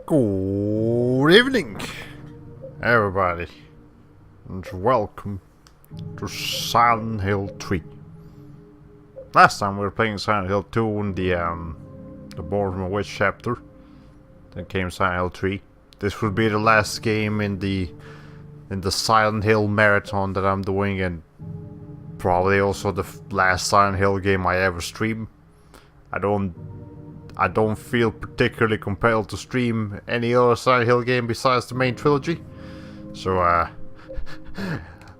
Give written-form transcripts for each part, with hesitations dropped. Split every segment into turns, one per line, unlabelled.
Good evening, everybody, and welcome to Silent Hill 3. Last time we were playing Silent Hill 2 in the Born from a Witch chapter. Then came Silent Hill 3. This will be the last game in the Silent Hill marathon that I'm doing, and probably also the last Silent Hill game I ever stream. I don't feel particularly compelled to stream any other Silent Hill game besides the main trilogy. So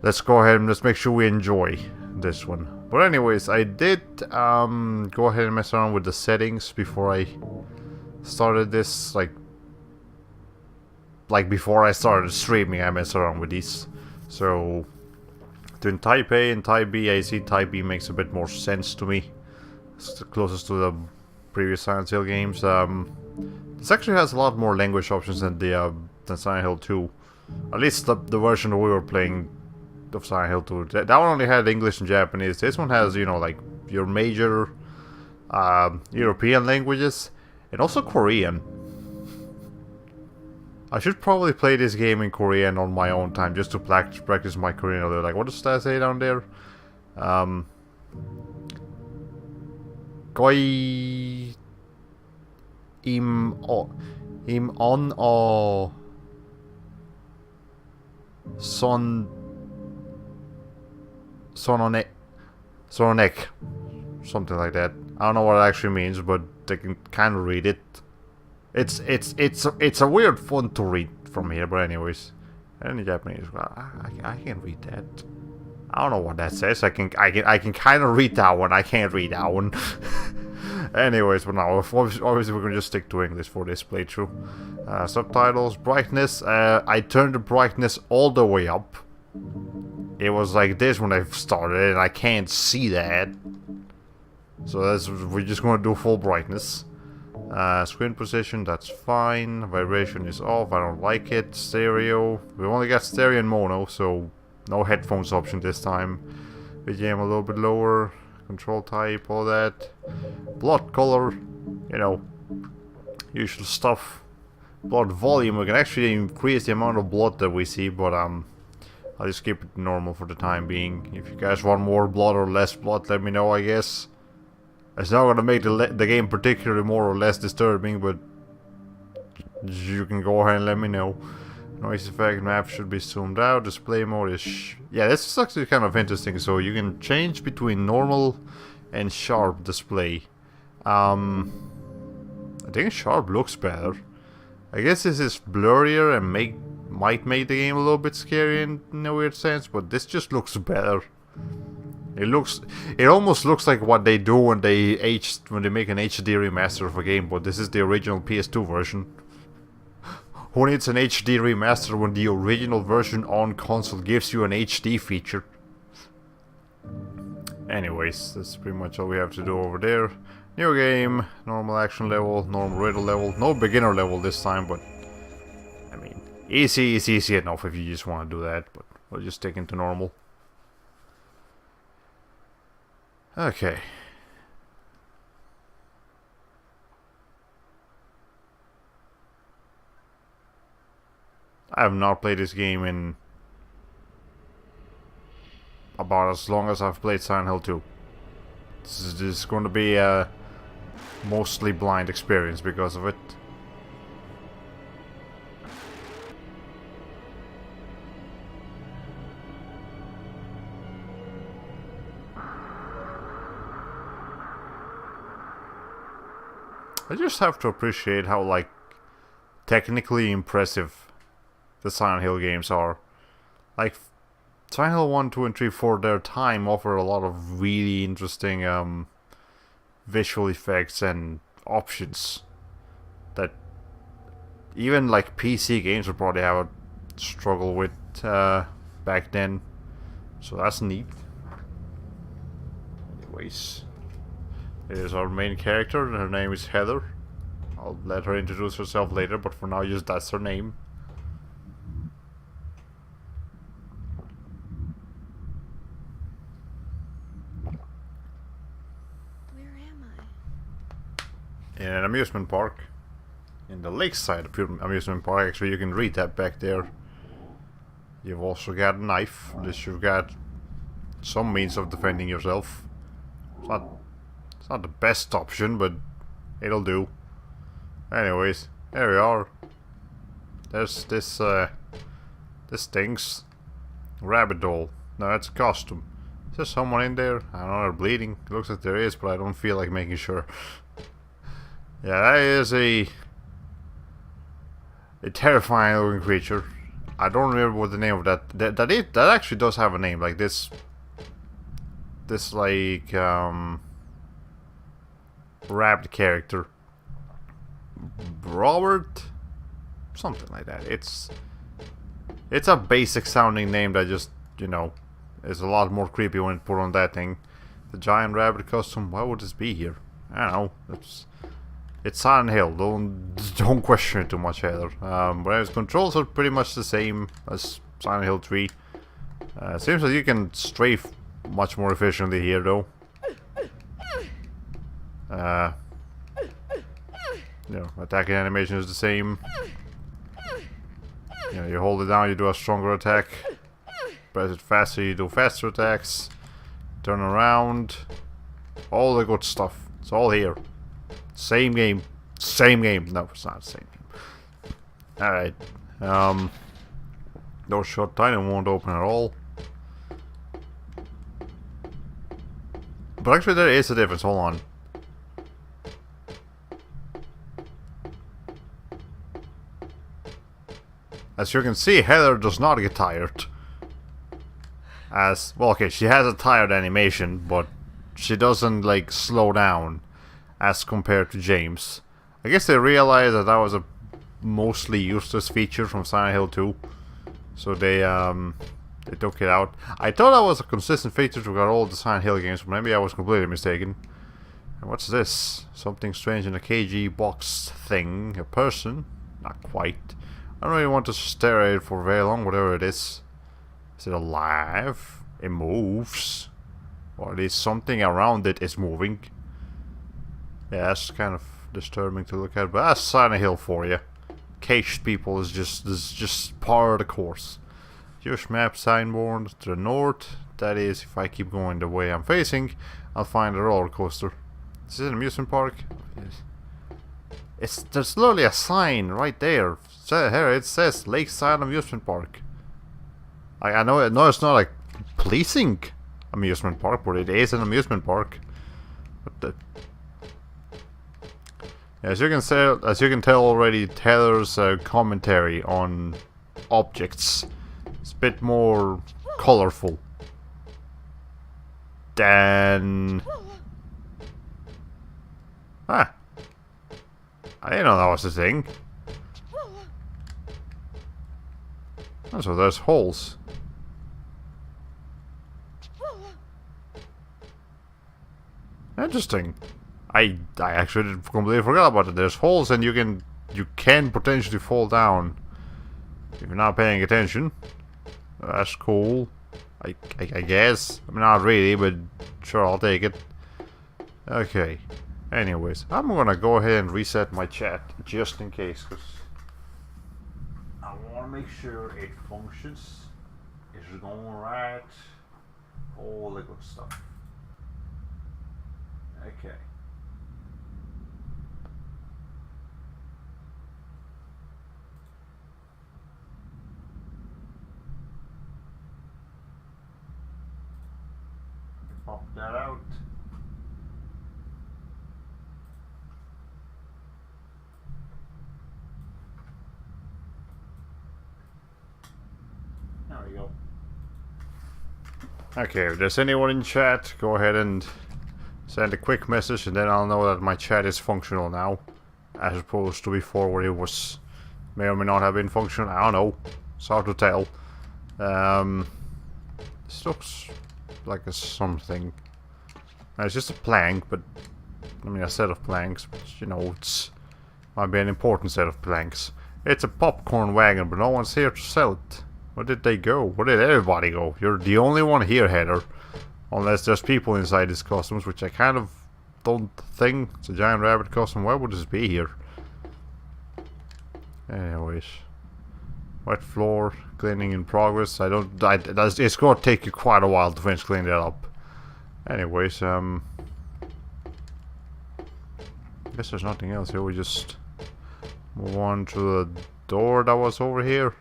let's go ahead and let's make sure we enjoy this one. But anyways, I did go ahead and mess around with the settings before I started this. Like before I started streaming, I messed around with these. So Between Type A and Type B, I see Type B makes a bit more sense to me. It's the closest to the previous Silent Hill games. This actually has a lot more language options than than Silent Hill 2. At least the version that we were playing of Silent Hill 2. That one only had English and Japanese. This one has, you know, like your major European languages and also Korean. I should probably play this game in Korean on my own time just to practice my Korean a little. Like, what does that say down there? Goi im on o sononek, something like that. I don't know what it actually means, but they can kind of read it. It's a weird font to read from here, but anyways, and in Japanese, well, I can read that. I don't know what that says. I can kind of read that one. I can't read that one. Anyways, but now obviously we're gonna just stick to English for this playthrough. Subtitles, brightness. I turned the brightness all the way up. It was like this when I started, and I can't see that. So we're just gonna do full brightness. Screen position, that's fine. Vibration is off, I don't like it. Stereo, we only got stereo and mono, so no headphones option this time. BGM a little bit lower. Control type, all that. Blood color, you know, usual stuff. Blood volume, we can actually increase the amount of blood that we see, but I'll just keep it normal for the time being. If you guys want more blood or less blood, let me know, I guess. It's not gonna make the game particularly more or less disturbing, but you can go ahead and let me know. Noise effect map should be zoomed out. Display mode is yeah, this is actually kind of interesting. So you can change between normal and sharp display. I think sharp looks better. I guess this is blurrier and might make the game a little bit scary in a weird sense, but this just looks better. It almost looks like what they do when they make an HD remaster of a game, but this is the original PS2 version. Who needs an HD remaster when the original version on console gives you an HD feature? Anyways, that's pretty much all we have to do over there. New game, normal action level, normal riddle level, no beginner level this time, but I mean, easy is easy enough if you just want to do that, but we'll just stick into normal. Okay. I have not played this game in about as long as I've played Silent Hill 2. This is going to be a mostly blind experience because of it. I just have to appreciate how, like, technically impressive the Silent Hill games are. Like, Silent Hill 1, 2, and 3 for their time offer a lot of really interesting visual effects and options that even, like, PC games would probably have a struggle with back then. So that's neat. Anyways. Here's our main character, and her name is Heather. I'll let her introduce herself later, but for now, just that's her name.
Where am I?
In an amusement park. In the lakeside amusement park. Actually, you can read that back there. You've also got a knife. At least you've got some means of defending yourself. It's not the best option, but it'll do. Anyways, there we are. There's this thing's rabbit doll. No, that's a costume. Is there someone in there? I don't know, they're bleeding. It looks like there is, but I don't feel like making sure. Yeah, that is a terrifying looking creature. I don't remember what the name of that actually does have a name. Like this like rabbit character, Robert, something like that. It's a basic sounding name that just, you know, is a lot more creepy when it put on that thing. The giant rabbit costume, why would this be here? I don't know. It's Silent Hill, don't question it too much either. But its controls are pretty much the same as Silent Hill 3. Seems like you can strafe much more efficiently here though. You know, attacking animation is the same. You know, you hold it down, you do a stronger attack. Press it faster, you do faster attacks. Turn around. All the good stuff. It's all here. Same game. Same game. No, it's not the same game. Alright. Those shut tight and won't open at all. But actually there is a difference. Hold on. As you can see, Heather does not get tired. Well, okay, she has a tired animation, but she doesn't, like, slow down as compared to James. I guess they realized that was a mostly useless feature from Silent Hill 2. So they took it out. I thought that was a consistent feature throughout all the Silent Hill games, but maybe I was completely mistaken. And what's this? Something strange in a KG box thing. A person? Not quite. I don't really want to stare at it for very long, whatever it is. Is it alive? It moves. Or at least something around it is moving. Yeah, that's kind of disturbing to look at, but that's Silent Hill for you. Caged people is just part of the course. Use map signboard to the north. That is, if I keep going the way I'm facing, I'll find a roller coaster. Is it an amusement park? Yes. There's literally a sign right there. Here it says Lakeside Amusement Park. I know it's not like pleasing amusement park, but it is an amusement park. What the? As you can tell already, Taylor's commentary on objects is a bit more colorful than. Ah, I didn't know that was the thing. Oh, so there's holes. Interesting. I actually completely forgot about it. There's holes and you can potentially fall down if you're not paying attention. That's cool. I guess. I mean, not really, but sure, I'll take it. Okay. Anyways, I'm gonna go ahead and reset my chat just in case, because I want to make sure it functions. It's going right. All the good stuff. Okay. Pop that out. There we go. Okay, if there's anyone in chat, go ahead and send a quick message and then I'll know that my chat is functional now. As opposed to before where it was may or may not have been functional. I don't know. It's hard to tell. This looks like a something. It's just a plank, but I mean a set of planks, but you know, it's might be an important set of planks. It's a popcorn wagon, but no one's here to sell it. Where did they go? Where did everybody go? You're the only one here, Heather. Unless there's people inside these costumes, which I kind of don't think. It's a giant rabbit costume. Why would this be here? Anyways. Wet floor. Cleaning in progress. It's gonna take you quite a while to finish cleaning that up. Anyways, I guess there's nothing else here. We just move on to the door that was over here.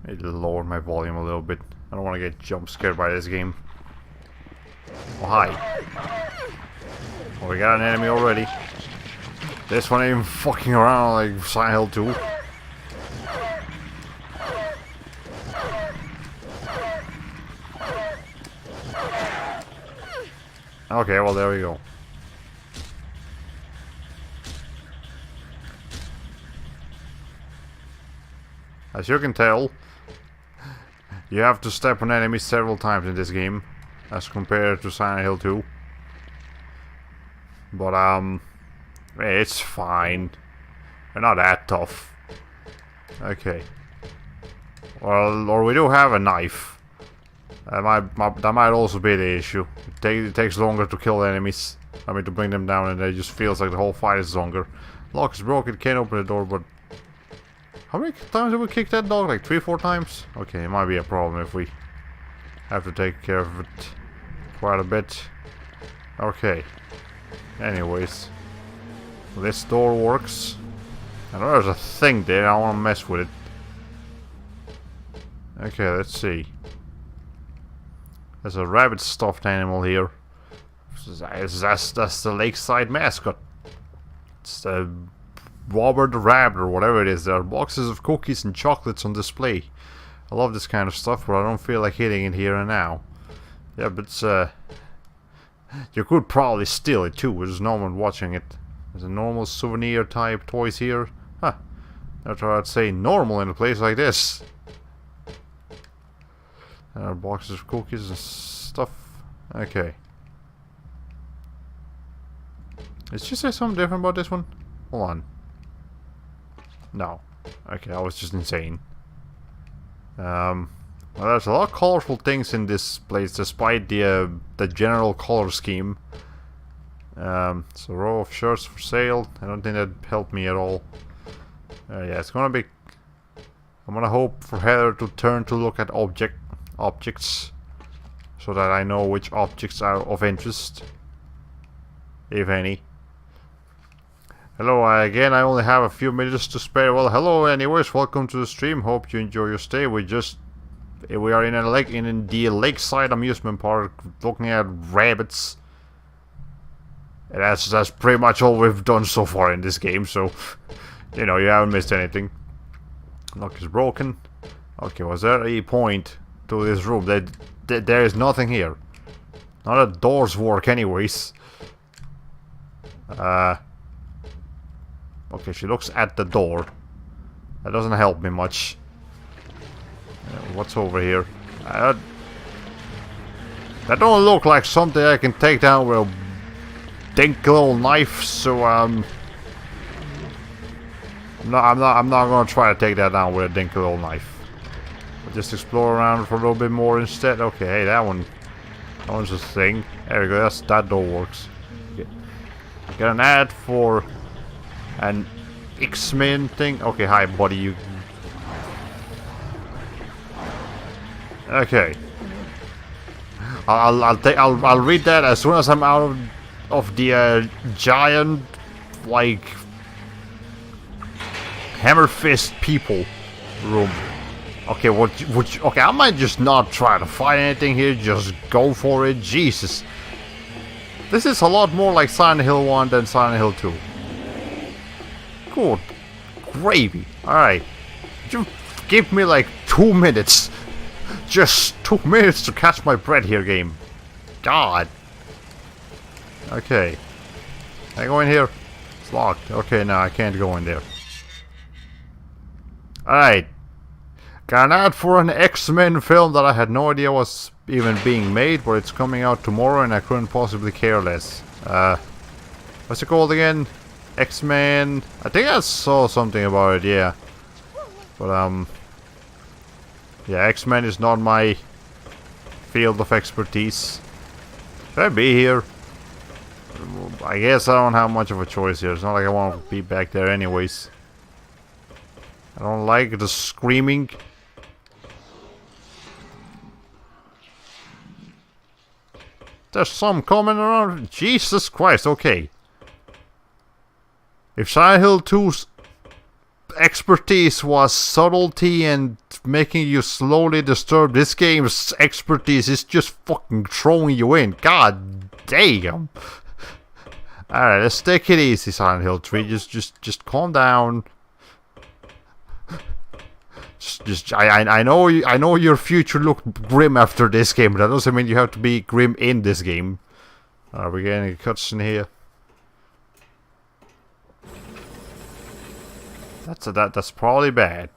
Maybe lower my volume a little bit. I don't want to get jump scared by this game. Oh, hi. Oh, we got an enemy already. This one ain't even fucking around like Silent Hill 2. Okay, well there we go. As you can tell, you have to step on enemies several times in this game, as compared to Silent Hill 2. But it's fine. They're not that tough. Okay. Well, or we do have a knife. That might also be the issue. It takes longer to kill enemies. I mean, to bring them down, and it just feels like the whole fight is longer. Lock is broken, can't open the door, but... How many times have we kicked that dog? Like 3-4 times? Okay, it might be a problem if we have to take care of it quite a bit. Okay. Anyways. This door works. I know there's a thing there, I don't want to mess with it. Okay, let's see. There's a rabbit stuffed animal here. That's the lakeside mascot. It's the Robert the Rabbit or whatever it is. There are boxes of cookies and chocolates on display. I love this kind of stuff, but I don't feel like hitting it here and now. Yeah, but you could probably steal it too. There's no one watching it. There's a normal souvenir type toys here. Huh. That's what I'd say normal in a place like this. Boxes of cookies and stuff. Okay. Did she say something different about this one? Hold on. No. Okay, I was just insane. Well, there's a lot of colorful things in this place, despite the general color scheme. So row of shirts for sale. I don't think that helped me at all. Yeah, it's gonna be... I'm gonna hope for Heather to turn to look at objects, so that I know which objects are of interest, if any. Hello again, I only have a few minutes to spare. Well, hello anyways, welcome to the stream. Hope you enjoy your stay. We are in the lakeside amusement park looking at rabbits. And that's pretty much all we've done so far in this game, so you know, you haven't missed anything. Lock is broken. Okay, was there a point to this room? There is nothing here. None of the doors work anyways. Okay, she looks at the door. That doesn't help me much. What's over here? That don't look like something I can take down with a dinky little knife, so I'm not gonna try to take that down with a dinky little knife. I'll just explore around for a little bit more instead. Okay, hey, that one's a thing. There we go. That door works. Get an ad for an X-Men thing. Okay, hi buddy, you. Okay. I'll read that as soon as I'm out of the giant, like, hammer fist people room. Okay, okay, I might just not try to find anything here. Just go for it. Jesus. This is a lot more like Silent Hill 1 than Silent Hill 2. Good gravy. Alright. You give me like 2 minutes. Just 2 minutes to catch my breath here, game. God. Okay. Can I go in here? It's locked. Okay, no, I can't go in there. Alright. Got an ad for an X-Men film that I had no idea was even being made, but it's coming out tomorrow and I couldn't possibly care less. What's it called again? X-Men. I think I saw something about it, yeah. But yeah, X-Men is not my field of expertise. Should I be here? I guess I don't have much of a choice here. It's not like I want to be back there anyways. I don't like the screaming. There's some coming around. Jesus Christ, okay. If Silent Hill 2's expertise was subtlety and making you slowly disturb, this game's expertise is just fucking throwing you in. God damn. Alright, let's take it easy, Silent Hill 3. Just calm down. I know your future looked grim after this game, but that doesn't mean you have to be grim in this game. Are we getting a cutscene here? That's probably bad.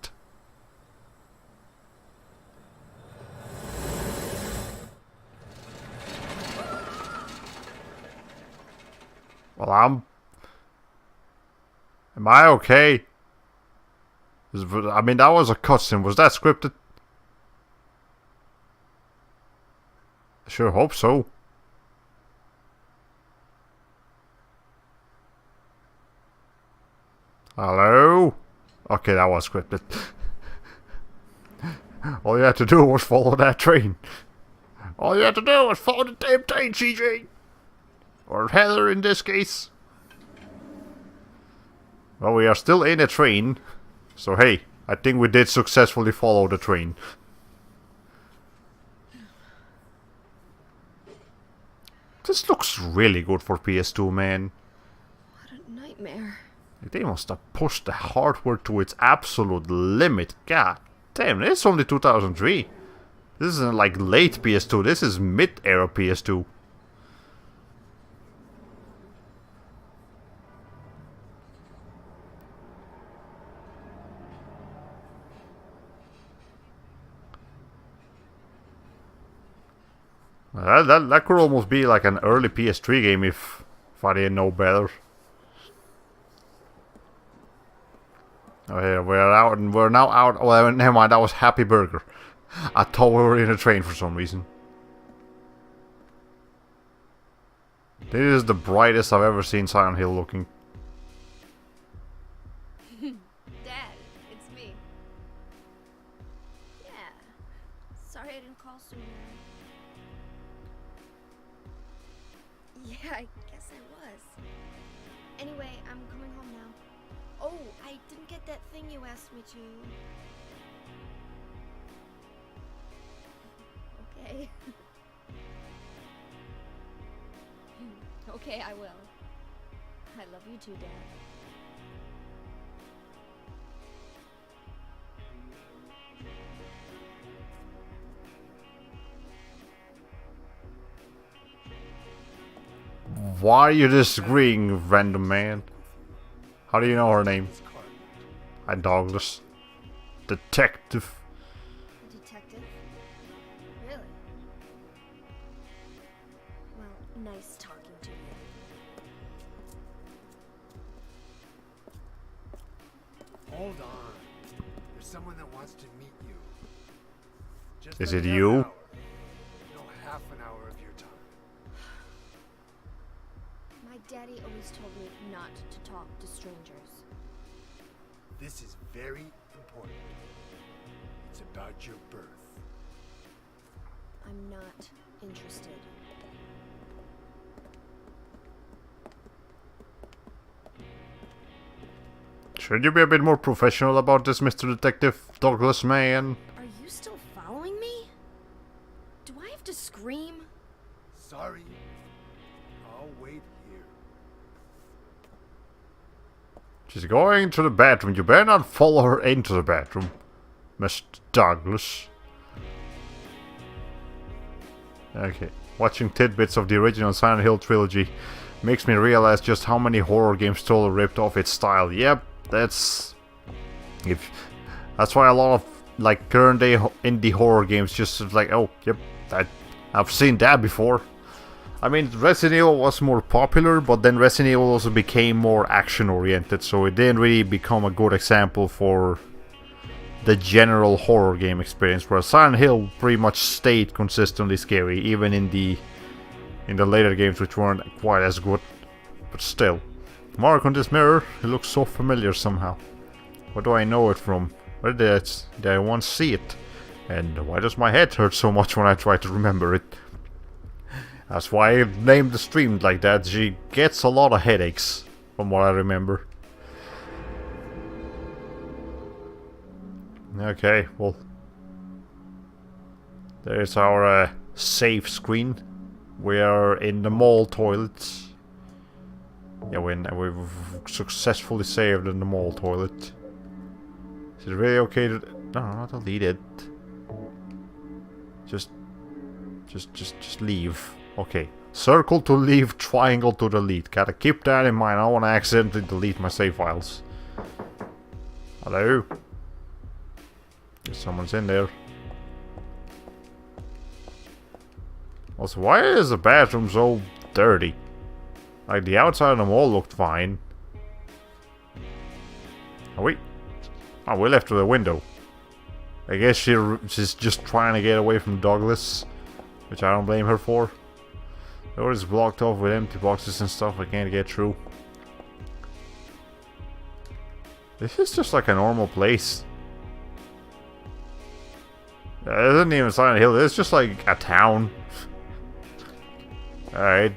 Well, am I okay? I mean, that was a cutscene. Was that scripted? I sure hope so. Hello? Okay, that was scripted. All you had to do was follow that train. All you had to do was follow the damn train, CJ. Or Heather in this case. Well, we are still in a train. So hey, I think we did successfully follow the train. This looks really good for PS2, man.
What a nightmare.
They must have pushed the hardware to its absolute limit. God damn, it's only 2003. This isn't like late PS2, this is mid-era PS2. That could almost be like an early PS3 game if I didn't know better. Oh yeah, we're now out. Well, never mind, that was Happy Burger. I thought we were in a train for some reason. This is the brightest I've ever seen Silent Hill looking.
Dad, it's me. Yeah. Sorry I didn't call sooner. Yeah, I guess I was. Anyway, I'm coming home now. Oh, I didn't get that thing you asked me to. Okay. Okay, I will. I love you too, Dad.
Why are you disagreeing, random man? How do you know her name? I'm Douglas. Detective.
Detective? Really? Well, nice talking to you.
Hold on. There's someone that wants to meet you. Just
Is
let
it
me have
you?
an hour. No, half an hour of your time.
My daddy always told me not to talk to strangers.
This is very important. It's about your birth.
I'm not interested.
Should you be a bit more professional about this, Mr. Detective Douglas man?
Are you still following me? Do I have to scream?
Sorry. I'll wait here.
She's going to the bathroom. You better not follow her into the bathroom, Mr. Douglas. Okay. Watching tidbits of the original Silent Hill trilogy makes me realize just how many horror games totally ripped off its style. Yep, that's why a lot of like current day indie horror games just like, oh, yep, I've seen that before. I mean, Resident Evil was more popular, but then Resident Evil also became more action oriented, so it didn't really become a good example for the general horror game experience, where Silent Hill pretty much stayed consistently scary, even in the later games, which weren't quite as good. But still, mark on this mirror, it looks so familiar somehow. Where do I know it from? Where did I once see it? And why does my head hurt so much when I try to remember it? That's why I named the stream like that. She gets a lot of headaches, from what I remember. Okay, well, there's our save screen. We are in the mall toilets. Yeah, we've successfully saved in the mall toilet. Is it really okay to... No, not delete it. Just leave. Okay. Circle to leave, triangle to delete. Gotta keep that in mind. I don't want to accidentally delete my save files. Hello? Guess someone's in there. Also, why is the bathroom so dirty? Like, the outside of the mall looked fine. Are we? Oh, we left with a window. I guess she's just trying to get away from Douglas, which I don't blame her for. The door is blocked off with empty boxes and stuff. I can't get through. This is just like a normal place. It isn't even Silent Hill. It's just like a town. Alright.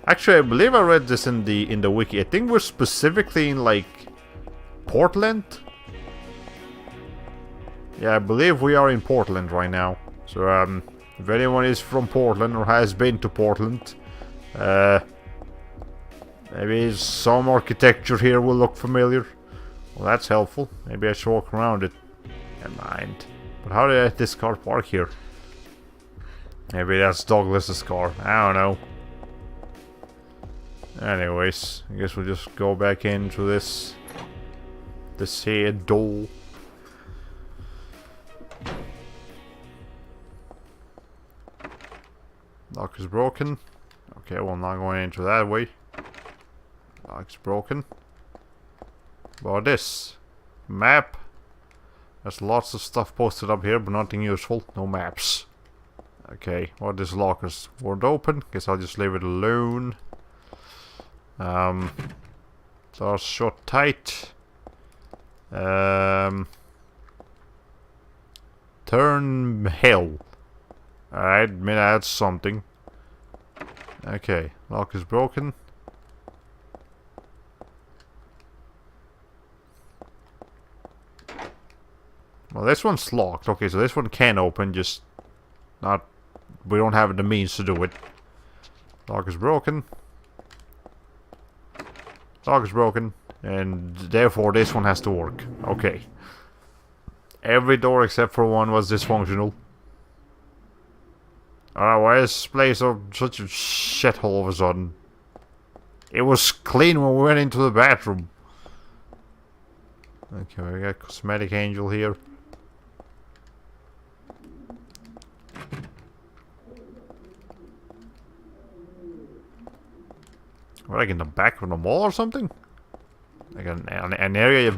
Actually, I believe I read this in the wiki. I think we're specifically in like Portland. Yeah, I believe we are in Portland right now. So if anyone is from Portland or has been to Portland, maybe some architecture here will look familiar. Well, that's helpful. Maybe I should walk around it. Never mind. But how did this car park here? Maybe that's Douglas's car. I don't know. Anyways, I guess we'll just go back into this here door. Lock is broken. Okay, well, I'm not going into that way. Lock's broken. About this map. There's lots of stuff posted up here, but nothing useful. No maps. Okay, well, this locker's won't open. Guess I'll just leave it alone. Doors shut tight. Turn hell. Alright, maybe that's something. Okay, lock is broken. Well, this one's locked. Okay, so this one can open, just not... We don't have the means to do it. Lock is broken. Lock is broken. And therefore this one has to work. Okay. Every door except for one was dysfunctional. Alright, why is this place such a shithole all of a sudden? It was clean when we went into the bathroom. Okay, we got Cosmetic Angel here. We're like in the back of the mall or something? Like an area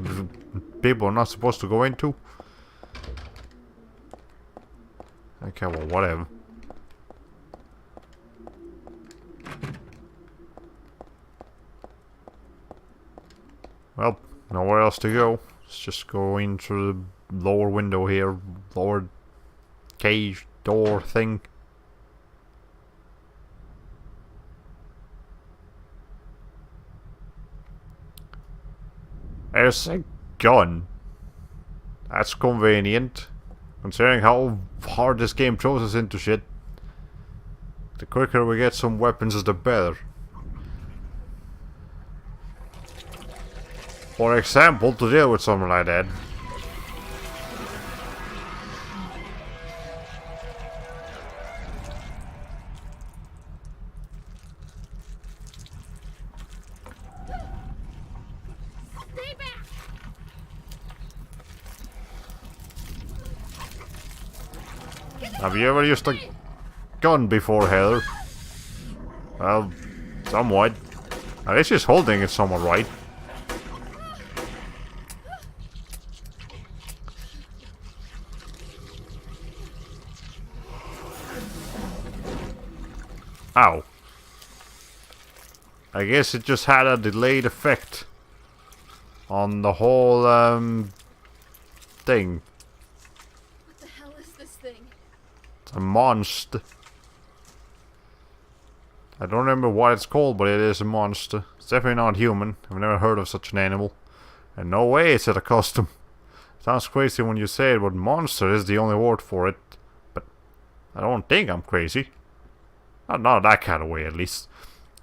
people are not supposed to go into? Okay, well, whatever. Well, nowhere else to go. Let's just go into the lower window here. Lower cage door thing. There's a gun. That's convenient. Considering how hard this game throws us into shit. The quicker we get some weapons, the better. For example, to deal with something like that.
Stay back.
Have you ever used a gun before, Heather? Well, somewhat. At least she's holding it somewhat right. Ow. I guess it just had a delayed effect on the whole, thing.
What the hell is this thing?
It's a monster. I don't remember what it's called, but it is a monster. It's definitely not human. I've never heard of such an animal. And no way it's at a custom. Sounds crazy when you say it, but monster is the only word for it. But I don't think I'm crazy. Not that kind of way, at least.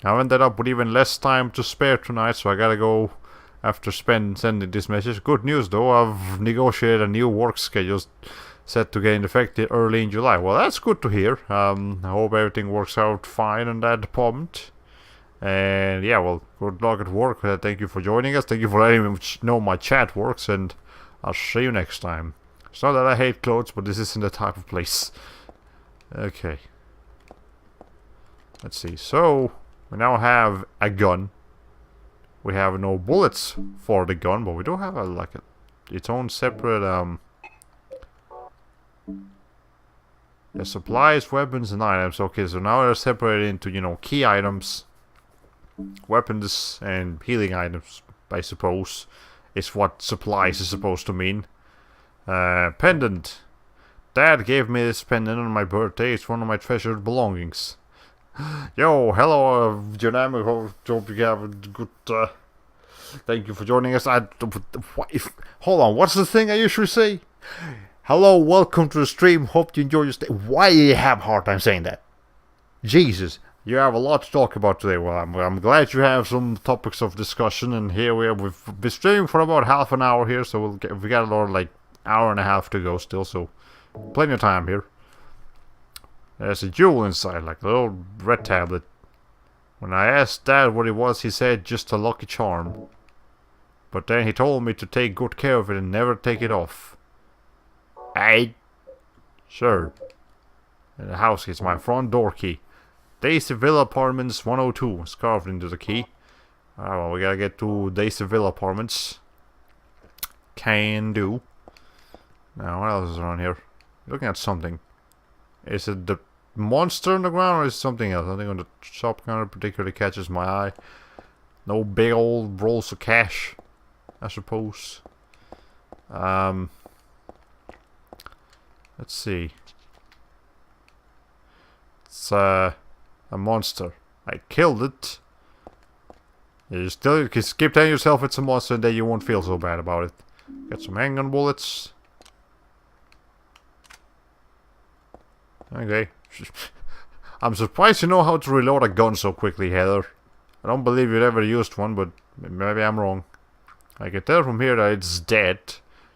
I've ended up with even less time to spare tonight, so I gotta go after sending this message. Good news, though. I've negotiated a new work schedule set to get into effect early in July. Well, that's good to hear. I hope everything works out fine in that department. And yeah, well, good luck at work. Thank you for joining us. Thank you for letting me know my chat works, and I'll see you next time. It's not that I hate clothes, but this isn't the type of place. Okay. Let's see. So, We now have a gun. We have no bullets for the gun, but we do have its own separate yeah, supplies, weapons, and items. Okay, so now they're separated into, you know, key items, weapons, and healing items, I suppose, is what supplies is supposed to mean. Pendant. Dad gave me this pendant on my birthday. It's one of my treasured belongings. Yo, hello, dynamic. Hope you have a good. Thank you for joining us. Hold on, what's the thing I usually say? Hello, welcome to the stream. Hope you enjoy your stay. Why do you have a hard time saying that? Jesus, you have a lot to talk about today. Well, I'm glad you have some topics of discussion, and here we are. We've been streaming for about half an hour here, so we got another like hour and a half to go still, so plenty of time here. There's a jewel inside, like a little red tablet. When I asked Dad what it was, he said just a lucky charm. But then he told me to take good care of it and never take it off. Hey, sure. And the house key, it's my front door key. Daisy Villa Apartments 102 is carved into the key. Well, we gotta get to Daisy Villa Apartments. Can do. Now, what else is around here? Looking at something. Is it the monster on the ground, or is it something else? Nothing on the shop counter particularly catches my eye. No big old rolls of cash, I suppose. Let's see. It's a monster. I killed it. You still can keep telling yourself it's a monster, and then you won't feel so bad about it. Got some handgun bullets. Okay. I'm surprised you know how to reload a gun so quickly, Heather. I don't believe you'd ever used one, but maybe I'm wrong. I can tell from here that it's dead.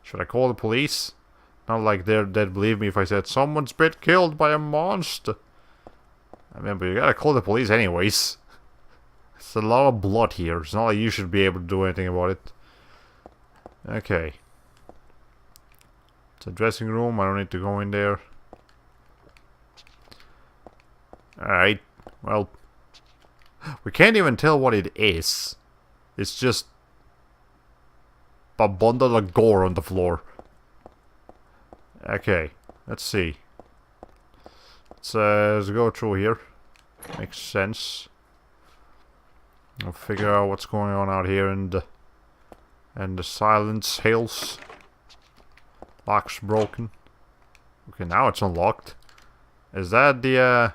Should I call the police? Not like they'd believe me if I said someone's been killed by a monster. I mean, but you gotta call the police anyways. It's a lot of blood here. It's not like you should be able to do anything about it. Okay. It's a dressing room. I don't need to go in there. Alright. Well, we can't even tell what it is. It's just a bundle of gore on the floor. Okay, let's see. Let's go through here. Makes sense. I'll figure out what's going on out here in the Silence Hills. Lock's broken. Okay, now it's unlocked. Is that the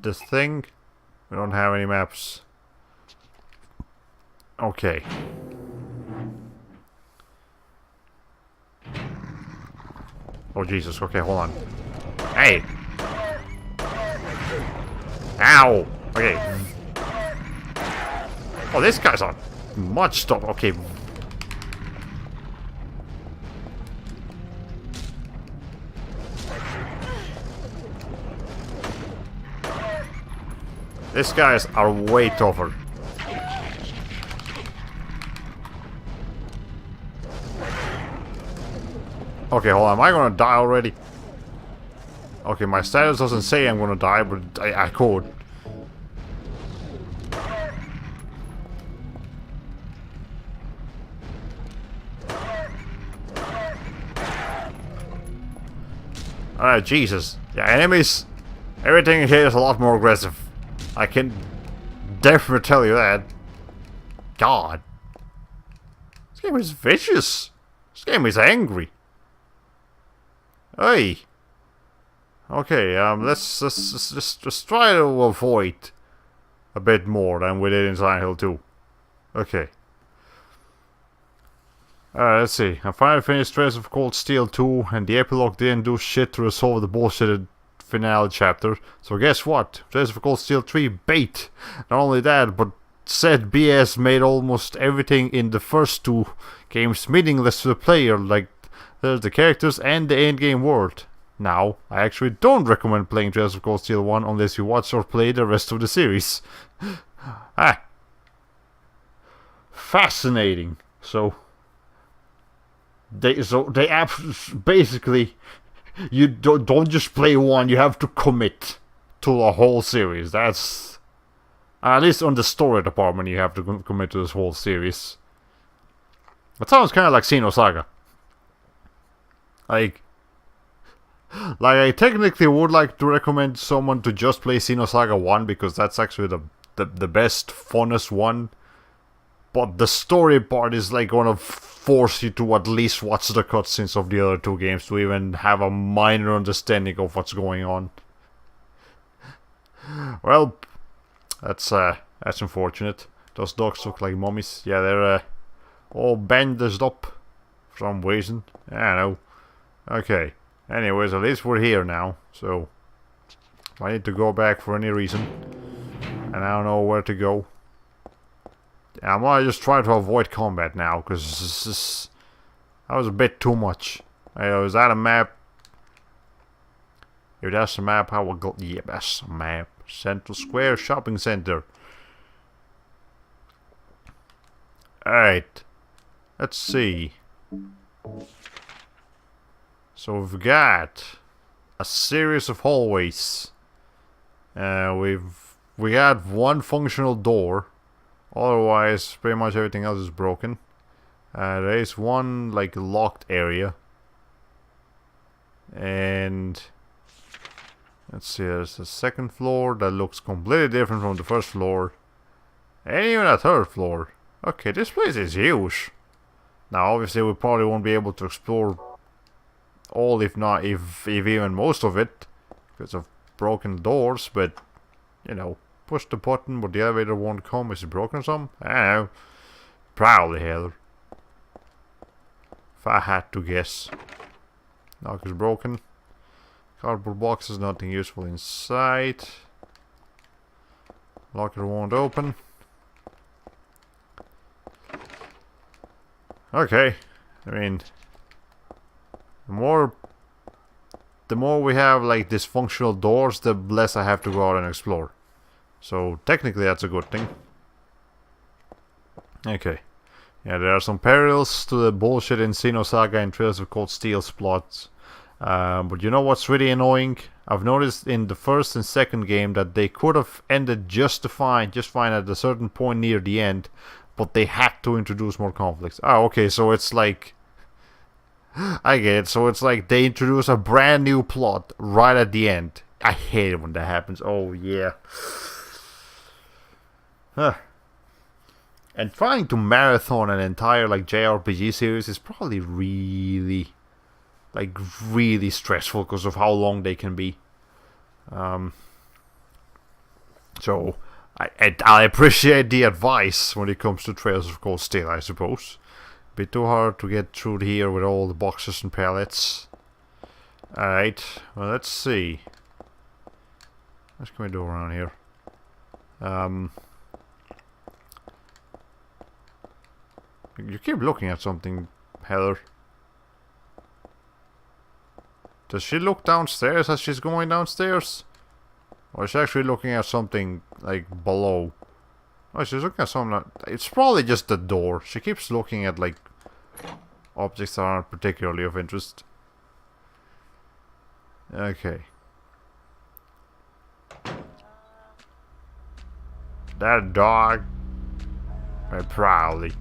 this thing? We don't have any maps. Okay. Oh Jesus, okay, hold on. Hey! Ow! Okay. Oh, this guy's on much stuff. Okay. These guys are way tougher. Okay, hold on. Am I gonna die already? Okay, my status doesn't say I'm gonna die, but I could. Alright, Jesus. Yeah, enemies. Everything here is a lot more aggressive. I can definitely tell you that. God. This game is vicious. This game is angry. Hey. Okay, let's just try to avoid a bit more than we did in Silent Hill 2. Okay. Let's see. I finally finished Trails of Cold Steel 2, and the epilogue didn't do shit to resolve the bullshitted finale chapter. So guess what? Trails of Cold Steel 3 bait. Not only that, but said BS made almost everything in the first two games meaningless to the player, like there's the characters and the endgame world. Now, I actually don't recommend playing Trails of Cold Steel 1 unless you watch or play the rest of the series. Fascinating. So they basically, you don't just play one, you have to commit. to the whole series. That's... At least on the story department you have to commit to this whole series. It sounds kind of like Xenosaga. Like I technically would like to recommend someone to just play Xenosaga 1 because that's actually the best, funnest one. But the story part is like gonna force you to at least watch the cutscenes of the other two games to even have a minor understanding of what's going on. Well, that's unfortunate. Those dogs look like mummies. Yeah, they're all bandaged up for some reason. I know. Okay. Anyways, at least we're here now. So, if I need to go back for any reason, and I don't know where to go, I'm gonna just try to avoid combat now, because that was a bit too much. Is that a map? If that's a map, I will go... Yeah, that's a map. Central Square Shopping Center. Alright. Let's see. So we've got a series of hallways. We got one functional door. Otherwise, pretty much everything else is broken. There is one like locked area. And let's see, there's a second floor that looks completely different from the first floor. And even a third floor. Okay, this place is huge. Now obviously we probably won't be able to explore all, if even most of it, because of broken doors, but you know, push the button but the elevator won't come. Is it broken or something? I don't know. Probably, Heather. If I had to guess. Lock is broken. Cardboard boxes, nothing useful inside. Locker won't open. Okay. I mean, the more we have like dysfunctional doors, the less I have to go out and explore. So technically that's a good thing. Okay. Yeah, there are some parallels to the bullshit in Xenosaga and Trails of Cold Steel's plots. But you know what's really annoying? I've noticed in the first and second game that they could have ended just fine at a certain point near the end, but they had to introduce more conflicts. Oh, okay, so it's like... I get it, so it's like they introduce a brand new plot right at the end. I hate it when that happens. Oh, yeah. And trying to marathon an entire like JRPG series is probably really stressful because of how long they can be. So I appreciate the advice when it comes to Trails of Cold Steel, I suppose. Bit too hard to get through here with all the boxes and pallets. Alright, well, let's see. What can we do around here? You keep looking at something, Heather. Does she look downstairs as she's going downstairs? Or is she actually looking at something, like, below? Oh, she's looking at something... It's probably just the door. She keeps looking at, like, objects that aren't particularly of interest. Okay. That dog... Very proudly.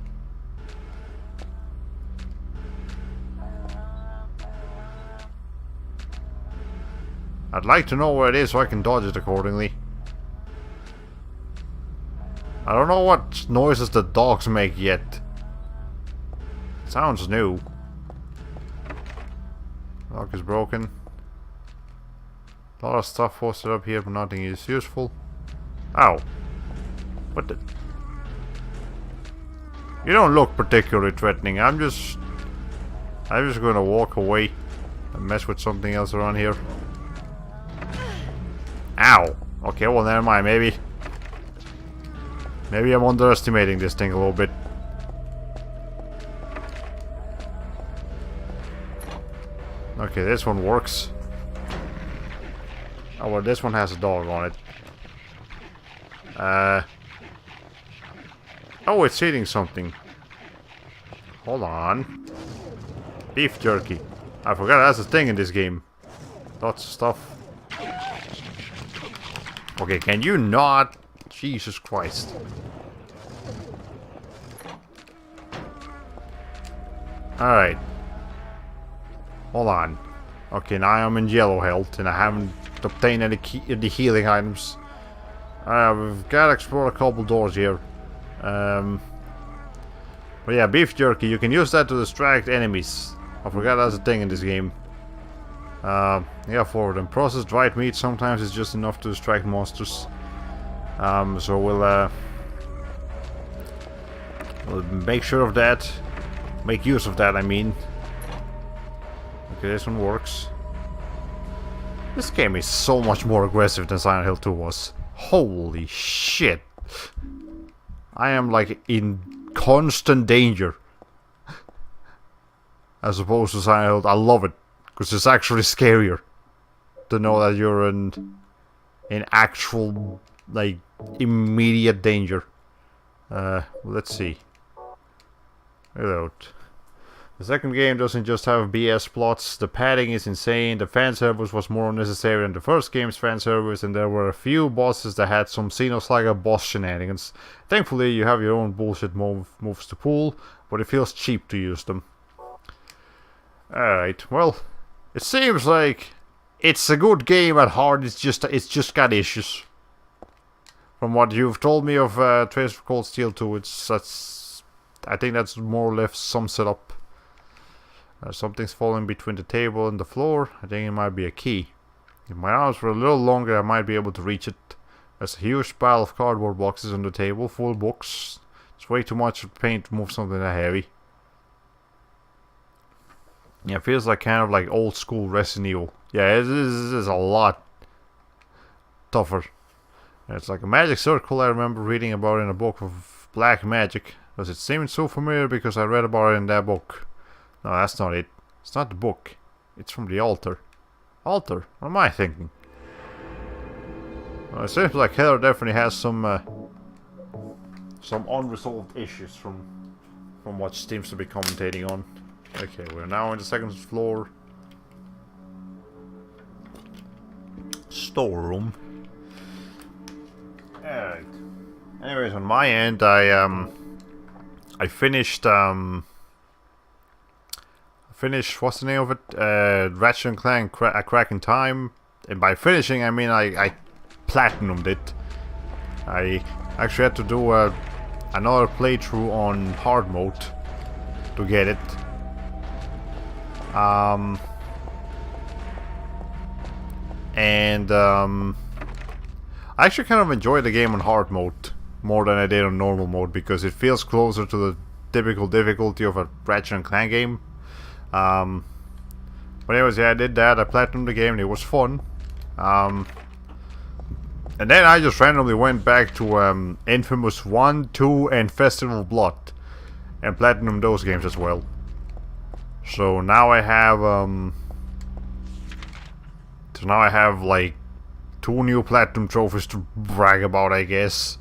I'd like to know where it is so I can dodge it accordingly. I don't know what noises the dogs make yet. Sounds new. Lock is broken. A lot of stuff posted up here, but nothing is useful. Ow. What the... You don't look particularly threatening. I'm just gonna walk away and mess with something else around here. Ow. Okay, well, never mind. Maybe I'm underestimating this thing a little bit. Okay, this one works. Oh, well, this one has a dog on it. Oh, it's eating something. Hold on. Beef jerky. I forgot that's a thing in this game. Lots of stuff. Okay, can you not? Jesus Christ. Alright. Hold on. Okay, now I'm in yellow health and I haven't obtained any healing items. We've got to explore a couple doors here. But yeah, beef jerky, you can use that to distract enemies. I forgot that's a thing in this game. Yeah, forward and processed dried meat sometimes is just enough to distract monsters. So we'll make sure of that. Make use of that, I mean. Okay, this one works. This game is so much more aggressive than Silent Hill 2 was. Holy shit. I am like in constant danger. As opposed to Silent Hill. I love it. Because it's actually scarier. To know that you're in actual, like, immediate danger. Let's see. Reload. The second game doesn't just have BS plots, the padding is insane, the fan service was more unnecessary than the first game's fan service, and there were a few bosses that had some Xenosaga boss shenanigans. Thankfully you have your own bullshit moves to pull, but it feels cheap to use them. Alright, well, it seems like it's a good game at heart, it's just got issues. From what you've told me of Trace of Cold Steel 2, I think that's more or less sums it up. Something's falling between the table and the floor. I think it might be a key. If my arms were a little longer, I might be able to reach it. There's a huge pile of cardboard boxes on the table, full books. It's way too much paint to move something that heavy. Yeah, it feels like kind of like old school Resident Evil. Yeah, this is a lot tougher. It's like a magic circle I remember reading about in a book of black magic. Does it seem so familiar because I read about it in that book? No, that's not it. It's not the book. It's from the altar. Altar? What am I thinking? Well, it seems like Heather definitely has some unresolved issues from what she seems to be commentating on. Okay, we're now in the second floor. Storeroom. Alright. Anyways, on my end, I finished what's the name of it? Ratchet and Clank A Crack in Time. And by finishing, I mean I platinumed it. I actually had to do another playthrough on hard mode to get it. I actually kind of enjoyed the game on hard mode more than I did on normal mode because it feels closer to the typical difficulty of a Ratchet and Clank game. But anyways, yeah, I did that. I platinumed the game and it was fun. And then I just randomly went back to Infamous 1, 2 and Festival of Blood and platinumed those games as well. So now I have like 2 new platinum trophies to brag about, I guess.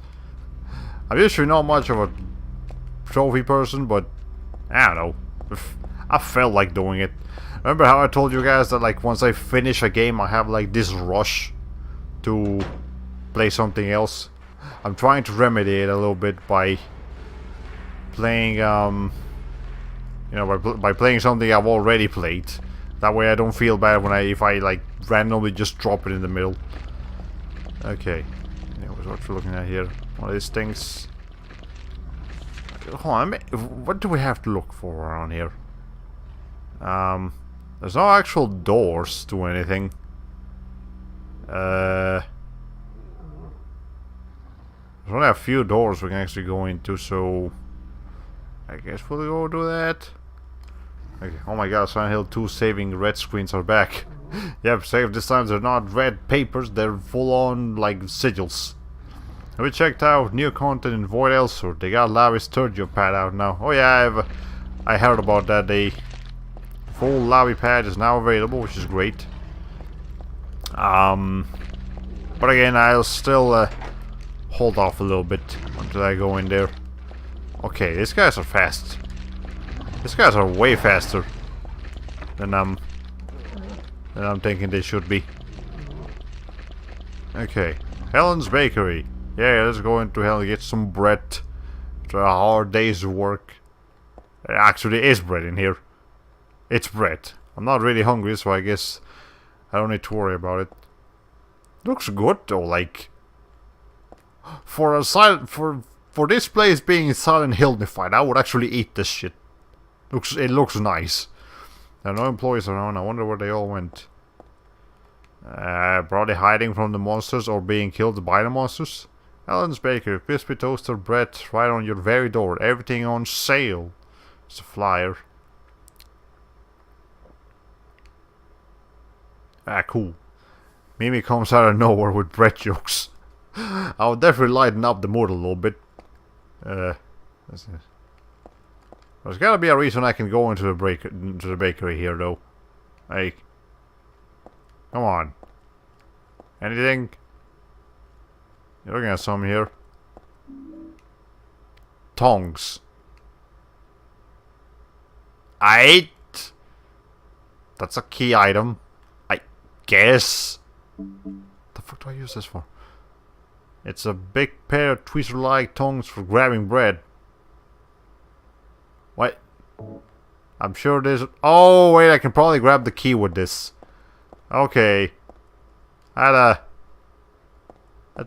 I'm usually not much of a trophy person, but I don't know. I felt like doing it. Remember how I told you guys that like once I finish a game I have like this rush to play something else? I'm trying to remedy it a little bit by playing you know, by playing something I've already played. That way I don't feel bad when if I like randomly just drop it in the middle. Okay. Anyways, what we're looking at here. One of these things. Hold on, what do we have to look for around here? There's no actual doors to anything. There's only a few doors we can actually go into, so I guess we'll go do that. Okay. Oh my god, Silent Hill 2 saving red screens are back. Yep, save this time they're not red papers, they're full on like sigils. Have we checked out new content in Void Elsewhere? They got Lavi's Sturgio pad out now. Oh yeah, I heard about that. The full Lavi pad is now available, which is great. But again, I'll still hold off a little bit until I go in there. Okay, these guys are fast. These guys are way faster than I'm thinking they should be. Okay, Helen's Bakery. Yeah, let's go into Helen and get some bread. After a hard day's work. There actually is bread in here. It's bread. I'm not really hungry, so I guess I don't need to worry about it. Looks good though, like for this place being Silent Hillified, I would actually eat this shit. It looks nice. There are no employees around. I wonder where they all went. Probably hiding from the monsters or being killed by the monsters. Helen's Bakery, crispy toasted bread right on your very door. Everything on sale. It's a flyer. Ah, cool. Mimi comes out of nowhere with bread jokes. I would definitely lighten up the mood a little bit. There's gotta be a reason I can go into the bakery here, though. Hey, come on. Anything? You're looking at some here. Tongs. That's a key item, I guess. The fuck do I use this for? It's a big pair of tweezer-like tongs for grabbing bread. What? I'm sure there's... Oh, wait, I can probably grab the key with this. Okay. I'll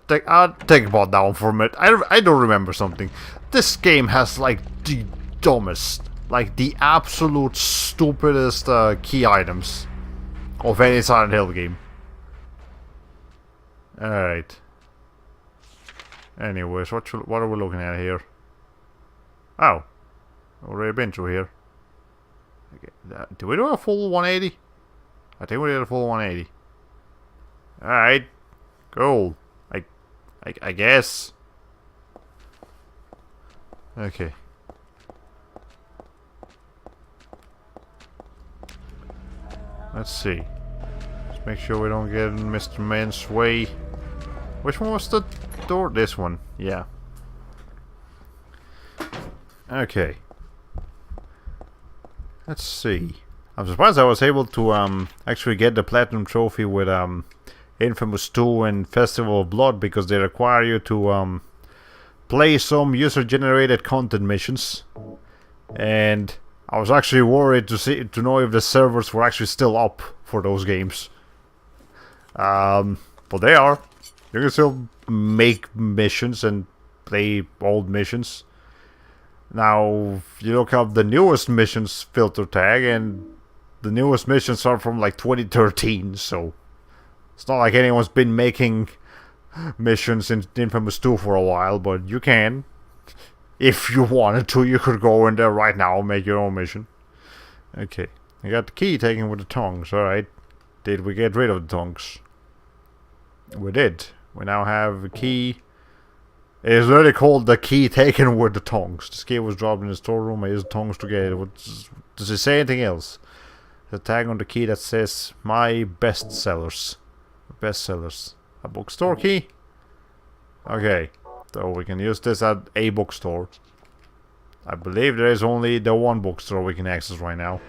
take about that one for a minute. I don't remember something. This game has, like, the dumbest, like, the absolute stupidest key items of any Silent Hill game. Alright. Anyways, what are we looking at here? Oh. Already been through here. Okay. Did we do a full 180? I think we did a full 180. Alright. Cool. I guess. Okay. Let's see. Let's make sure we don't get in Mr. Man's way. Which one was the door? This one. Yeah. Okay. Let's see. I'm surprised I was able to actually get the platinum trophy with Infamous 2 and Festival of Blood, because they require you to play some user-generated content missions, and I was actually worried to know if the servers were actually still up for those games. But they are. You can still make missions and play old missions. Now, you look up the newest missions filter tag, and the newest missions are from like 2013, so it's not like anyone's been making missions in Infamous 2 for a while, but you can. If you wanted to, you could go in there right now and make your own mission. Okay, I got the key taken with the tongs, alright. Did we get rid of the tongs? We did. We now have a key. It is literally called the key taken with the tongs. This key was dropped in the storeroom. I used the tongs to get it. Does it say anything else? The tag on the key that says my bestsellers. Bestsellers. A bookstore key? Okay. So we can use this at a bookstore. I believe there is only the one bookstore we can access right now.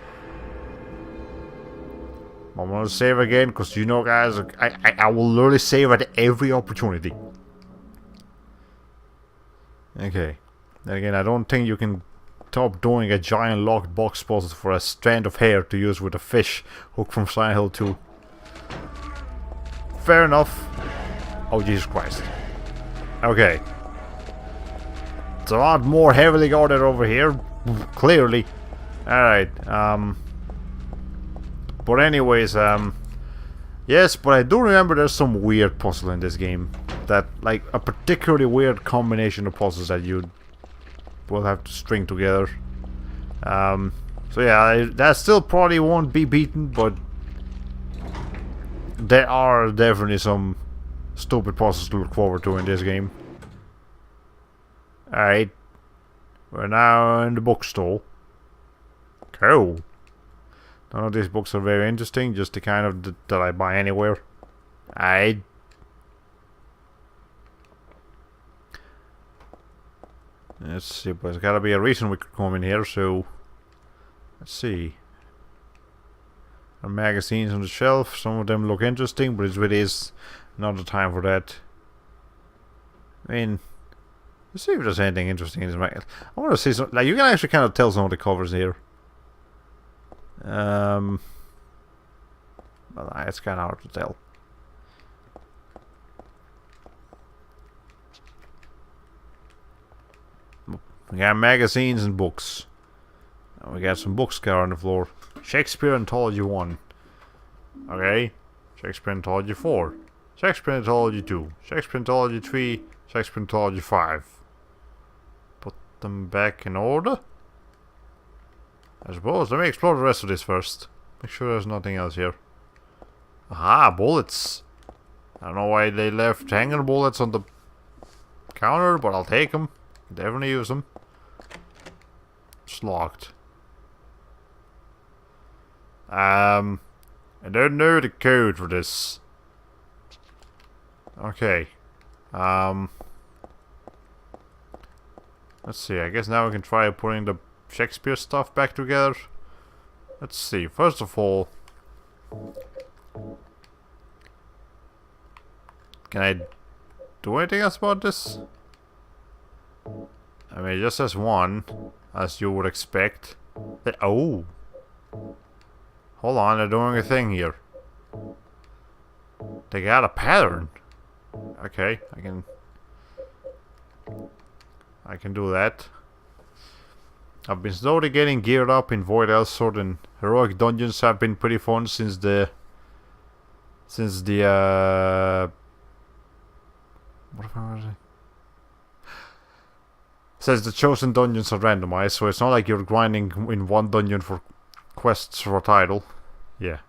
I'm gonna save again, because you know, guys, I will literally save at every opportunity. Okay. Then again, I don't think you can stop doing a giant locked box puzzle for a strand of hair to use with a fish hook from Silent Hill 2. Fair enough. Oh, Jesus Christ. Okay. It's a lot more heavily guarded over here. Clearly. Alright, but anyways, yes, but I do remember there's some weird puzzle in this game. That, like, a particularly weird combination of puzzles that you will have to string together. So yeah, that still probably won't be beaten, but there are definitely some stupid puzzles to look forward to in this game. Alright. We're now in the bookstore. Cool. None of these books are very interesting, just the kind of that I buy anywhere. Let's see, but there's gotta be a reason we could come in here, so let's see. There are magazines on the shelf, some of them look interesting, but it really is not the time for that. I mean, let's see if there's anything interesting in this magazine. I want to see some. Like, you can actually kind of tell some of the covers here. Well, it's kind of hard to tell. We got magazines and books. And we got some books on the floor. Shakespeare Anthology 1. Okay. Shakespeare Anthology 4. Shakespeare Anthology 2. Shakespeare Anthology 3. Shakespeare Anthology 5. Put them back in order. I suppose. Let me explore the rest of this first. Make sure there's nothing else here. Aha, bullets. I don't know why they left hanger bullets on the counter, but I'll take them. Definitely use them. It's locked. I don't know the code for this. Okay. Let's see. I guess now we can try putting the Shakespeare stuff back together. Let's see. First of all, can I do anything else about this? I mean, it just says 1, as you would expect. Oh! Hold on, they're doing a thing here. They got a pattern. Okay, I can do that. I've been slowly getting geared up in Void Elsword, and heroic dungeons have been pretty fun since the what was it? Says the chosen dungeons are randomized, so it's not like you're grinding in one dungeon for quests for a title. Yeah,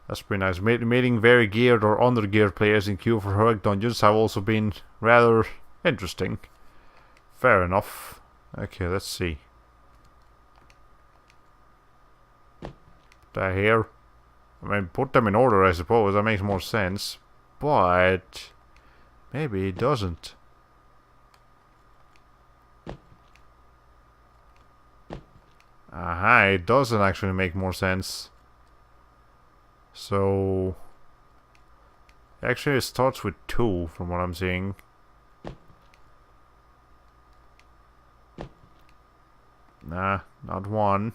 that's pretty nice. Meeting very geared or under-geared players in queue for heroic dungeons have also been rather interesting. Fair enough. Okay, let's see. That here. I mean, put them in order, I suppose. That makes more sense. But maybe it doesn't. Aha, it doesn't actually make more sense. So actually it starts with 2 from what I'm seeing. Nah, not 1.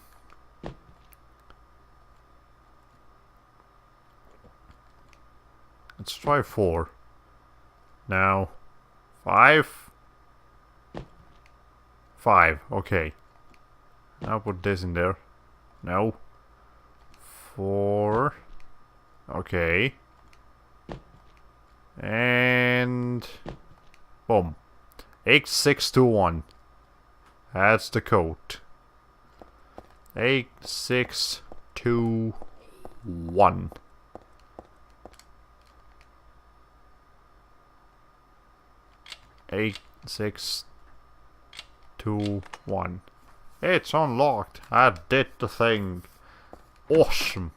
Let's try 4. Now 5. 5, okay. Now put this in there. No. 4. Okay. And boom. 8621. That's the code. 8621. Eight, 6, 2, 1. It's unlocked. I did the thing. Awesome.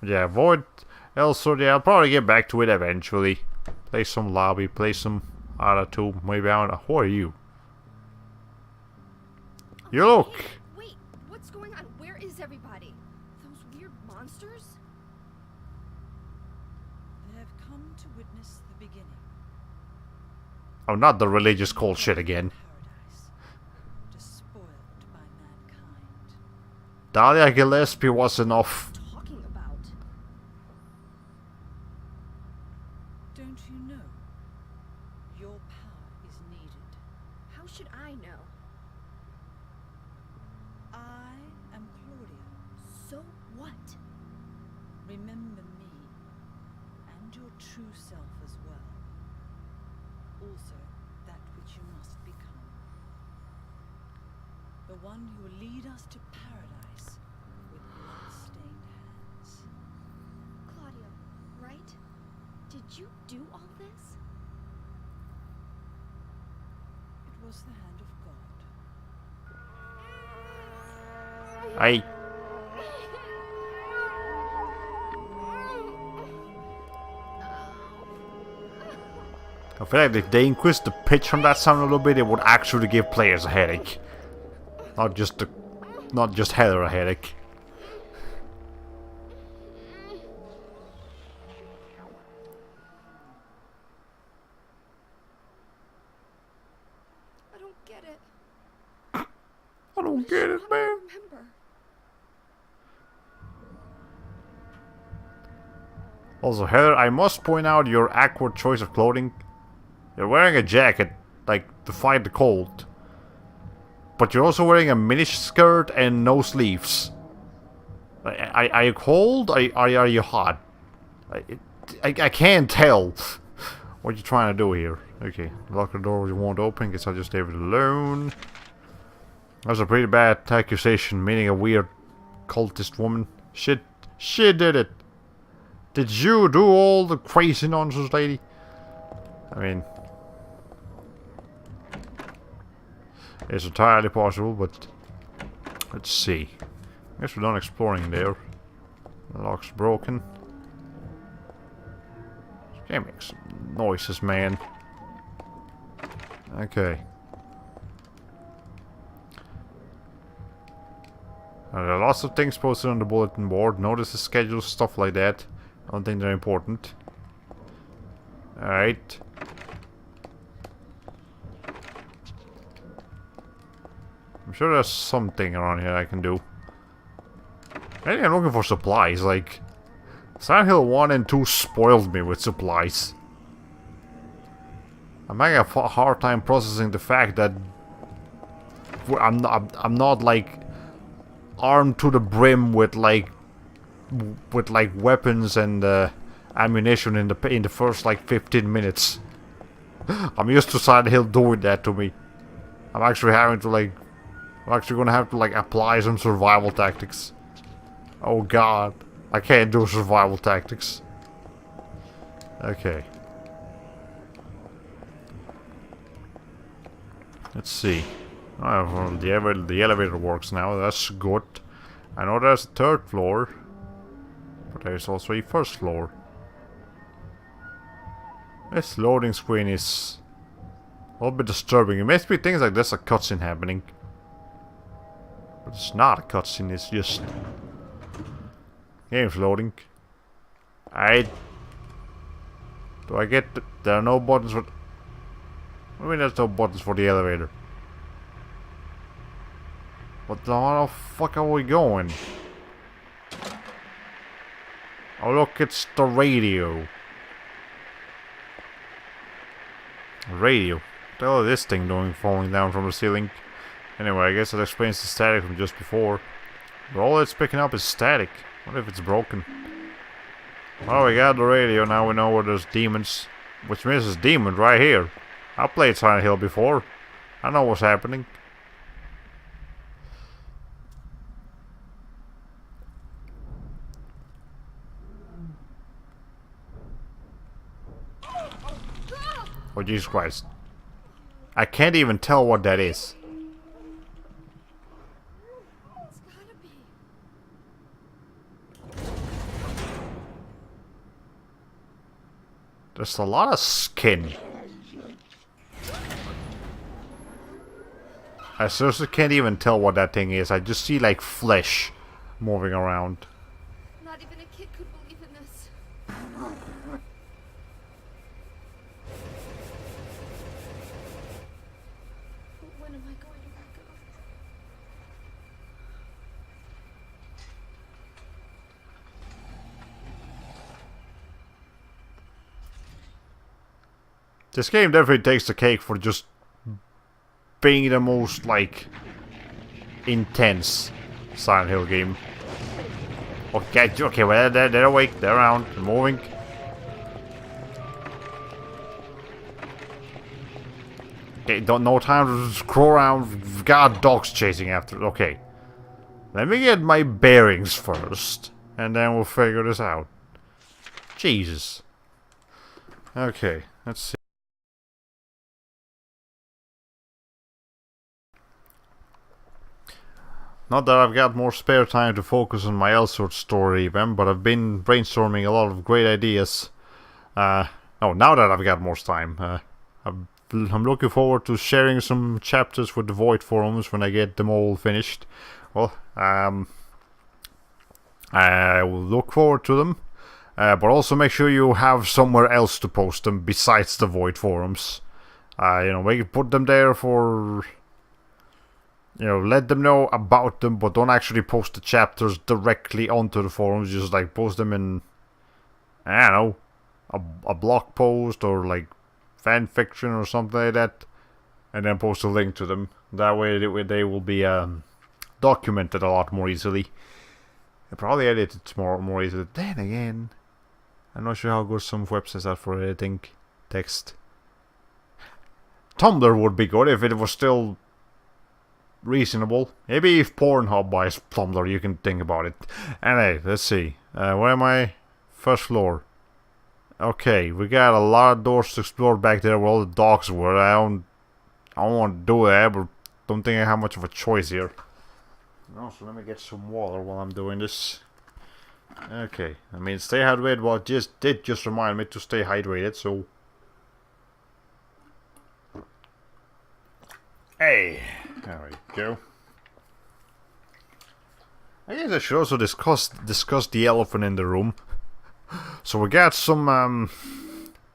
Yeah, Void Elsword, yeah, I'll probably get back to it eventually. Play some lobby, play some other 2, maybe I don't know. Who are you? You look!
Hey, wait, what's going on? Where is everybody? Those weird monsters?
They have come to witness the beginning.
Oh, not the religious cult shit again.
Paradise, despoiled by mankind.
Dahlia Gillespie was enough.
Talking about?
Don't you know? Your power is needed.
How should I know?
I am Claudia.
So what?
Remember me, and your true self as well. Also, that which you must become. The one who will lead us to paradise with blood-stained hands.
Claudia, right? Did you do all this?
It was the hand of God.
Hey. I feel like if they increased the pitch on that sound a little bit, it would actually give players a headache. Not just Heather a headache. don't get it, man.
Remember.
Also, Heather, I must point out your awkward choice of clothing. You're wearing a jacket, like, to fight the cold. But you're also wearing a mini skirt and no sleeves. Are you cold? Are you hot? I can't tell what you're trying to do here. Okay, lock the door you won't open. Guess I'll just leave it alone. That's a pretty bad accusation, meaning a weird cultist woman. She did it. Did you do all the crazy nonsense, lady? I mean, it's entirely possible, but let's see. Guess we're done exploring there. The lock's broken. This game makes noises, man. Okay. There are lots of things posted on the bulletin board. Notice the schedule, stuff like that. I don't think they're important. Alright. I'm sure there's something around here I can do. Maybe I'm looking for supplies, like... Silent Hill 1 and 2 spoiled me with supplies. I'm having a hard time processing the fact that... I'm not, like... armed to the brim with, like... weapons and ammunition in the first, like, 15 minutes. I'm used to Silent Hill doing that to me. I'm actually having to, like... I'm actually gonna have to, like, apply some survival tactics. Oh god. I can't do survival tactics. Okay. Let's see. Oh, well, the elevator works now. That's good. I know there's a third floor. But there's also a first floor. This loading screen is a little bit disturbing. It makes me think like there's a cutscene happening. But it's not a cutscene, it's just... Game's loading. Do I get... There are no buttons for... What do you mean there's no buttons for the elevator? What the fuck are we going? Oh look, it's the radio. Radio? What the hell is this thing doing falling down from the ceiling? Anyway, I guess that explains the static from just before. But all it's picking up is static. What if it's broken? Well, we got the radio, now we know where there's demons. Which means there's demons right here. I played Silent Hill before. I know what's happening. Oh, Jesus Christ. I can't even tell what that is.
It's gotta be.
There's a lot of skin. I seriously can't even tell what that thing is. I just see like flesh moving around.
Not even a kid could believe in this. But when am I going to wake up?
This game definitely takes the cake for just being the most, like, intense Silent Hill game. Okay, well, they're awake, they're around, they're moving. Okay, no time to scroll around. We've got dogs chasing after. Okay. Let me get my bearings first, and then we'll figure this out. Jesus. Okay, let's see. Not that I've got more spare time to focus on my Elsword story even, but I've been brainstorming a lot of great ideas. Now that I've got more time. I'm looking forward to sharing some chapters with the Void forums when I get them all finished. Well, I will look forward to them. But also make sure you have somewhere else to post them besides the Void forums. You know, we can put them there for... you know, let them know about them, but don't actually post the chapters directly onto the forums. Just like post them in, I don't know, a blog post or like fan fiction or something like that, and then post a link to them. That way they will be documented a lot more easily. And probably edited more easily. Then again, I'm not sure how good some websites are for editing text. Tumblr would be good if it was still reasonable. Maybe if Pornhub buys Tumblr, you can think about it. Anyway, let's see. Where am I? First floor. Okay, we got a lot of doors to explore back there where all the dogs were. I don't want to do that, but don't think I have much of a choice here. Also, let me get some water while I'm doing this. Okay, I mean, stay hydrated. Well, did just remind me to stay hydrated, so. Hey, there we go. I guess I should also discuss the elephant in the room. So we got some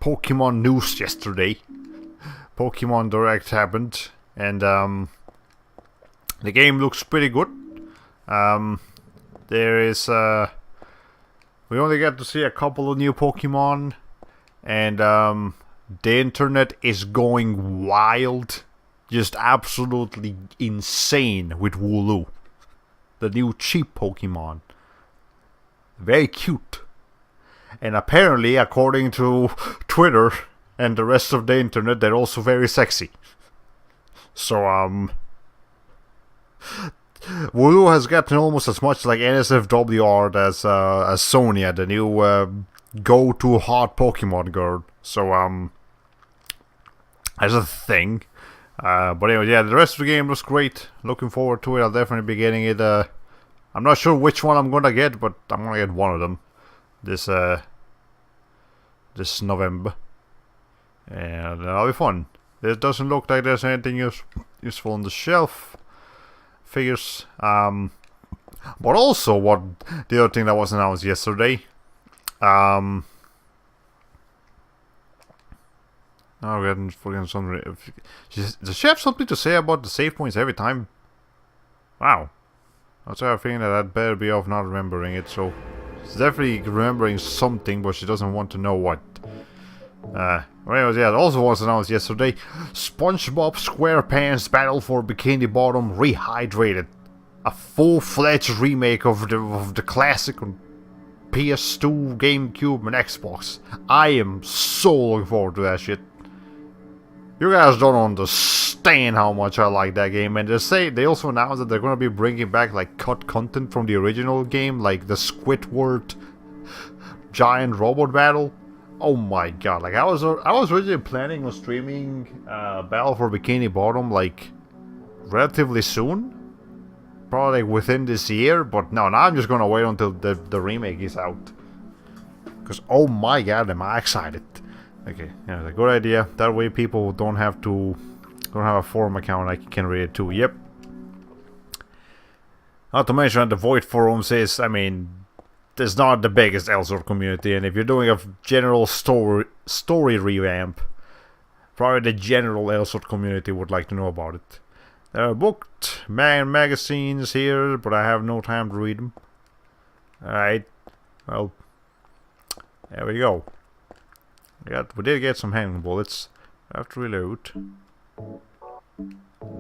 Pokemon news yesterday. Pokemon Direct happened, and the game looks pretty good. There is we only get to see a couple of new Pokemon, and the internet is going wild, just absolutely insane with Wooloo, the new cheap Pokemon. Very cute, and apparently, according to Twitter and the rest of the internet, they're also very sexy. So Wooloo has gotten almost as much like NSFW art as Sonia, the new go-to hot Pokemon girl. So as a thing. But anyway, yeah, the rest of the game looks great. Looking forward to it. I'll definitely be getting it. I'm not sure which one I'm gonna get, but I'm gonna get one of them this November, and that'll be fun. It doesn't look like there's anything useful on the shelf. Figures. But also, what the other thing that was announced yesterday. Oh, we're forgetting something. Does she have something to say about the save points every time? Wow. That's why I'm thinking that I'd better be off not remembering it. So she's definitely remembering something, but she doesn't want to know what. Anyways, yeah, it also was announced yesterday. SpongeBob SquarePants Battle for Bikini Bottom Rehydrated. A full-fledged remake of the classic on PS2, GameCube, and Xbox. I am so looking forward to that shit. You guys don't understand how much I like that game, and they also announced that they're gonna be bringing back like cut content from the original game, like the Squidward giant robot battle. Oh my god! Like I was originally planning on streaming Battle for Bikini Bottom like relatively soon, probably like, within this year. But no, now I'm just gonna wait until the remake is out. Cause oh my god, am I excited! Okay, yeah, it's a good idea. That way people don't have a forum account. I can read it too. Yep. Not to mention that the Void forums is, I mean, it's not the biggest Elsword community, and if you're doing a general story revamp, probably the general Elsword community would like to know about it. There are booked magazines here, but I have no time to read them. Alright, well, there we go. We did get some handgun bullets. I have to reload.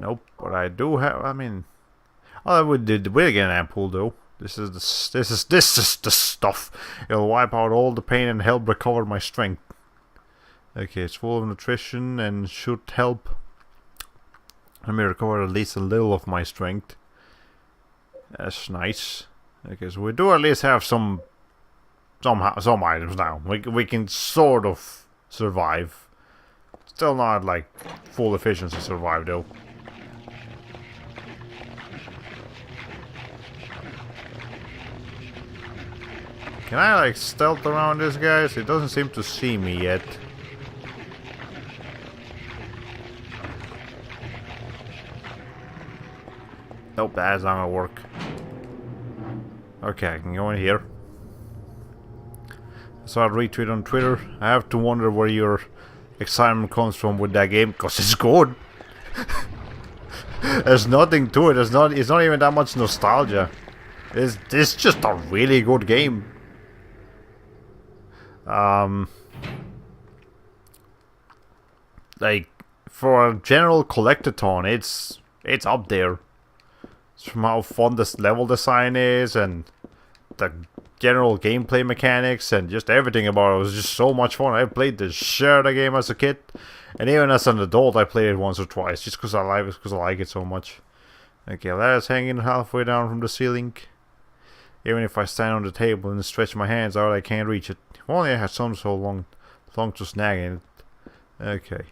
Nope, but I do have, I mean, oh, we did get an ampoule though. This is the stuff. It'll wipe out all the pain and help recover my strength. Okay, it's full of nutrition and should help let me recover at least a little of my strength. That's nice. Okay, so we do at least have some items now. We can sort of survive. Still not like full efficiency survive though. Can I like stealth around this guy? He doesn't seem to see me yet. Nope, that's not gonna work. Okay, I can go in here. I saw a retweet on Twitter. I have to wonder where your excitement comes from with that game, because it's good. There's nothing to it. It's not even that much nostalgia. It's just a really good game. Like for a general collectathon, it's up there. It's from how fun this level design is and the general gameplay mechanics and just everything about it was just so much fun. I played the shit out of the game as a kid, and even as an adult, I played it once or twice just because I like it so much. Okay, that's hanging halfway down from the ceiling. Even if I stand on the table and stretch my hands out, I can't reach it. If only I had some so long to snag in it. Okay.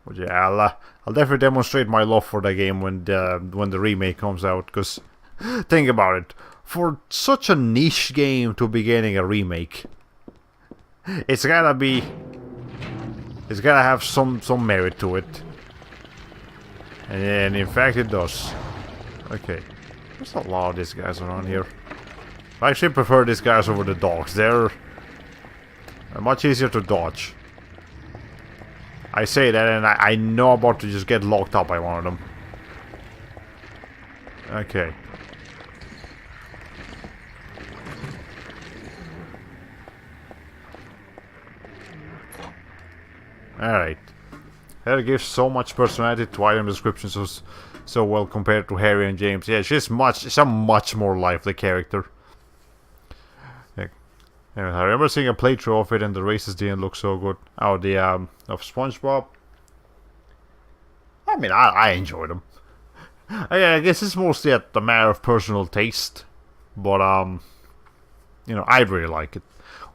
But yeah, I'll definitely demonstrate my love for the game when the remake comes out. Because think about it, for such a niche game to be getting a remake, it's gotta have some merit to it. And in fact, it does. Okay, there's a lot of these guys around here. I actually prefer these guys over the dogs. They're much easier to dodge. I say that and I know I'm about to just get locked up by one of them. Okay. Alright. That gives so much personality to item descriptions so well compared to Harry and James. Yeah, she's a much more lively character. Anyway, I remember seeing a playthrough of it and the races didn't look so good. Oh, the of SpongeBob. I mean, I enjoyed them. I guess it's mostly a matter of personal taste, but you know, I really like it.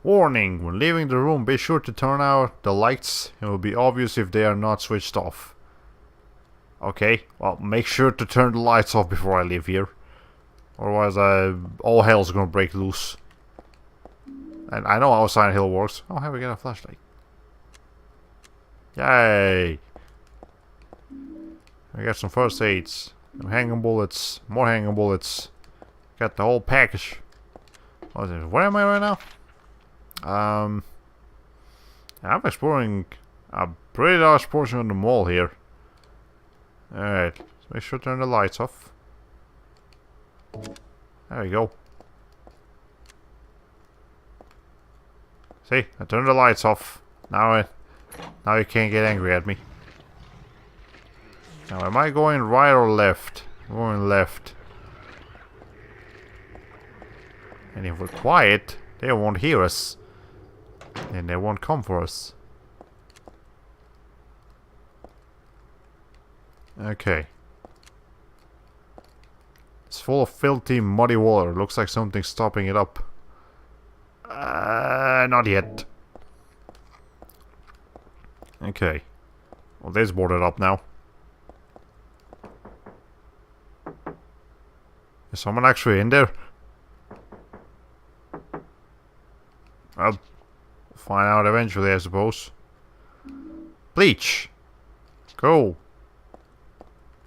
Warning: when leaving the room, be sure to turn out the lights. It will be obvious if they are not switched off. Okay, well, make sure to turn the lights off before I leave here, otherwise, all hell's gonna break loose. And I know how Silent Hill works. Oh, here we get a flashlight. Yay! I got some first aids. Some hanging bullets. More hanging bullets. Got the whole package. What is it? Where am I right now? I'm exploring a pretty large portion of the mall here. Alright. Let's make sure to turn the lights off. There we go. See, I turned the lights off. Now you can't get angry at me. Now, am I going right or left? I'm going left. And if we're quiet, they won't hear us. And they won't come for us. Okay. It's full of filthy, muddy water. Looks like something's stopping it up. Not yet. Okay. Well, this boarded up now. Is someone actually in there? Well, find out eventually, I suppose. Bleach! Go!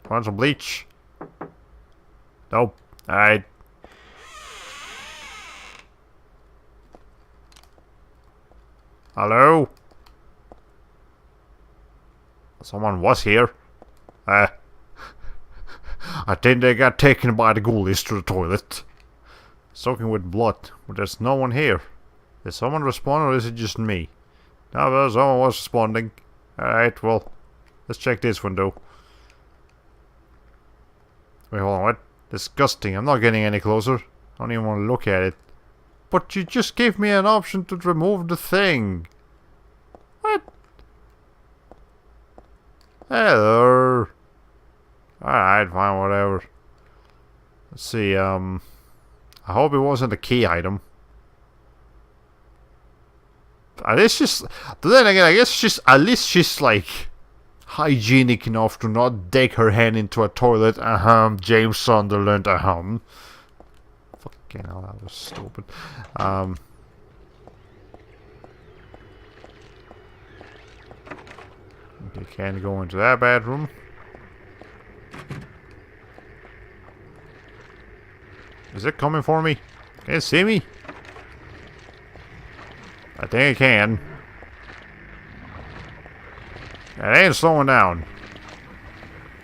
Want some bleach? Nope. Alright. Hello? Someone was here. I think they got taken by the ghoulies to the toilet. Soaking with blood, but there's no one here. Did someone respond or is it just me? No, well, someone was responding. Alright, well, let's check this window. Wait, hold on, what? Disgusting, I'm not getting any closer. I don't even want to look at it. But you just gave me an option to remove the thing. What? Hello. Alright, fine, whatever. Let's see, I hope it wasn't a key item. It's just, then again, I guess she's, at least she's like hygienic enough to not dig her hand into a toilet. James Sunderland, Fucking hell, that was stupid. Okay, can't go into that bedroom. Is it coming for me? Can it see me? I think it can. It ain't slowing down.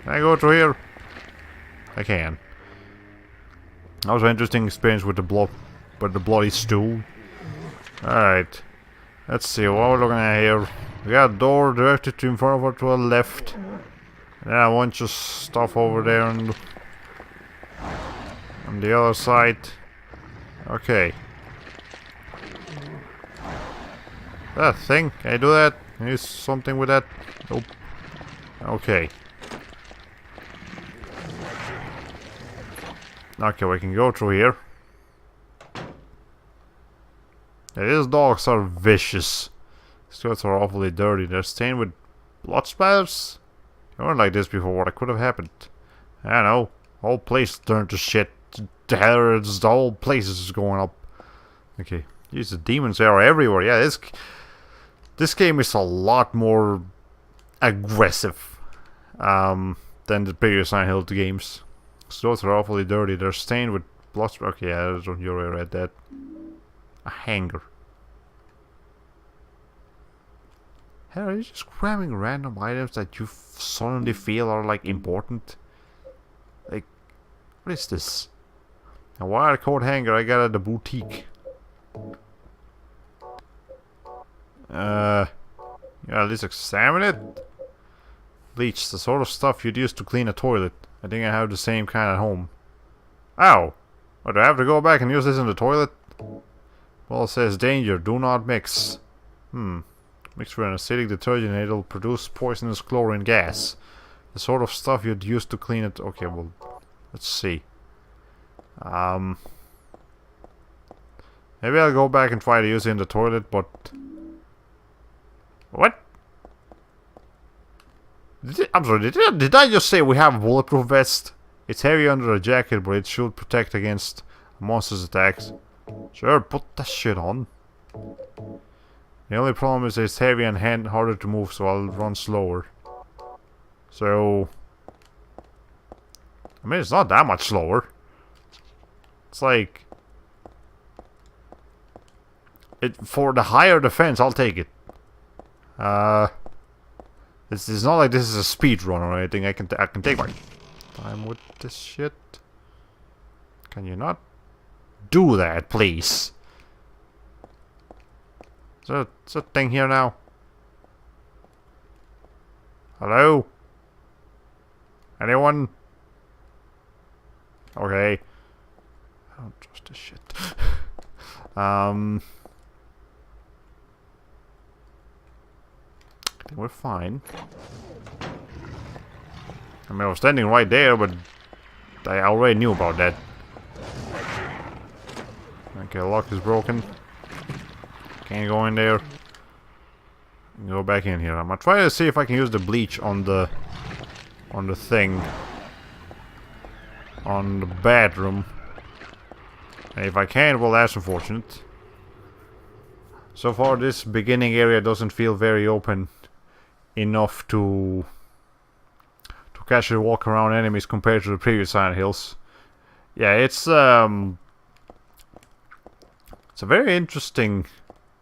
Can I go through here? I can. That was an interesting experience with the bloody stool. Alright. Let's see what we're looking at here. We got a door directed to in front of her to the left. And then a bunch of stuff over there on the other side. Okay. That thing, can I do that? Can I do something with that? Nope. Okay. Okay, we can go through here. Yeah, these dogs are vicious. These dogs are awfully dirty. They're stained with blood splatters. They weren't like this before. What could have happened? I don't know. The whole place turned to shit. The whole place is going up. Okay. These demons are everywhere. Yeah, this game is a lot more aggressive than the previous Silent Hill games. So those are awfully dirty. They're stained with blood. Okay, yeah, you already read that. A hanger. Hey, are you just grabbing random items that you suddenly feel are like important? Like, what is this? A wire coat hanger I got at the boutique. Yeah, at least examine it. Bleach, the sort of stuff you'd use to clean a toilet. I think I have the same kind at home. Ow! What, do I have to go back and use this in the toilet? Well, it says danger, do not mix. Mix with an acidic detergent and it'll produce poisonous chlorine gas. The sort of stuff you'd use to clean it. Okay, well, let's see. Maybe I'll go back and try to use it in the toilet, but... What? I'm sorry, did I just say we have a bulletproof vest? It's heavy under a jacket, but it should protect against a monster's attacks. Sure, put that shit on. The only problem is it's heavy and harder to move, so I'll run slower. So... I mean, it's not that much slower. It's like... For the higher defense, I'll take it. It's not like this is a speed run or anything. I can take my time with this shit. Can you not do that, please? Is there a thing here now? Hello? Anyone? Okay. I don't trust this shit. I think we're fine. I mean, I was standing right there, but I already knew about that. Okay, the lock is broken. Can't go in there. Go back in here. I'm gonna try to see if I can use the bleach on the thing. On the bathroom. And if I can't, well, that's unfortunate. So far, this beginning area doesn't feel very open enough to casually walk around enemies compared to the previous Silent Hills. Yeah, it's a very interesting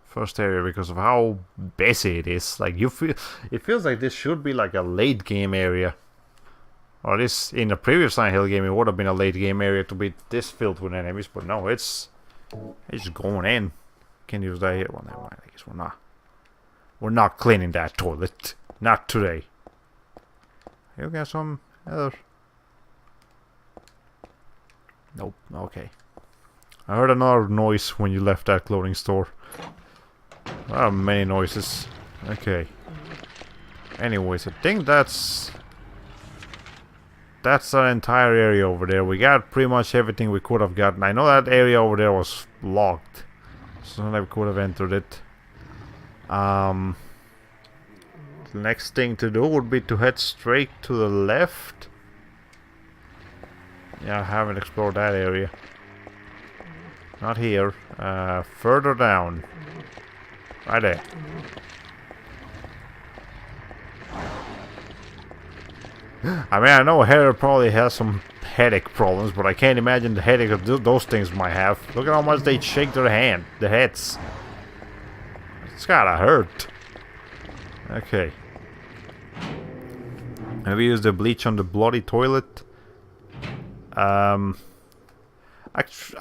first area because of how busy it is. Like it feels like this should be like a late game area. Or this in the previous Silent Hill game, it would have been a late game area to be this filled with enemies, but no, it's going in. Can use that here. Well, never mind. I guess we're not. We're not cleaning that toilet. Not today. You got some other? Nope. Okay. I heard another noise when you left that clothing store. There are many noises. Okay. Anyways, I think that's our entire area over there. We got pretty much everything we could have gotten. I know that area over there was locked, so I could have entered it. The next thing to do would be to head straight to the left. Yeah, I haven't explored that area. Not here. Further down. Right there. I mean, I know Heather probably has some headache problems, but I can't imagine the headache that those things might have. Look at how much they shake their heads. It's gotta hurt. Okay. Maybe use the bleach on the bloody toilet. I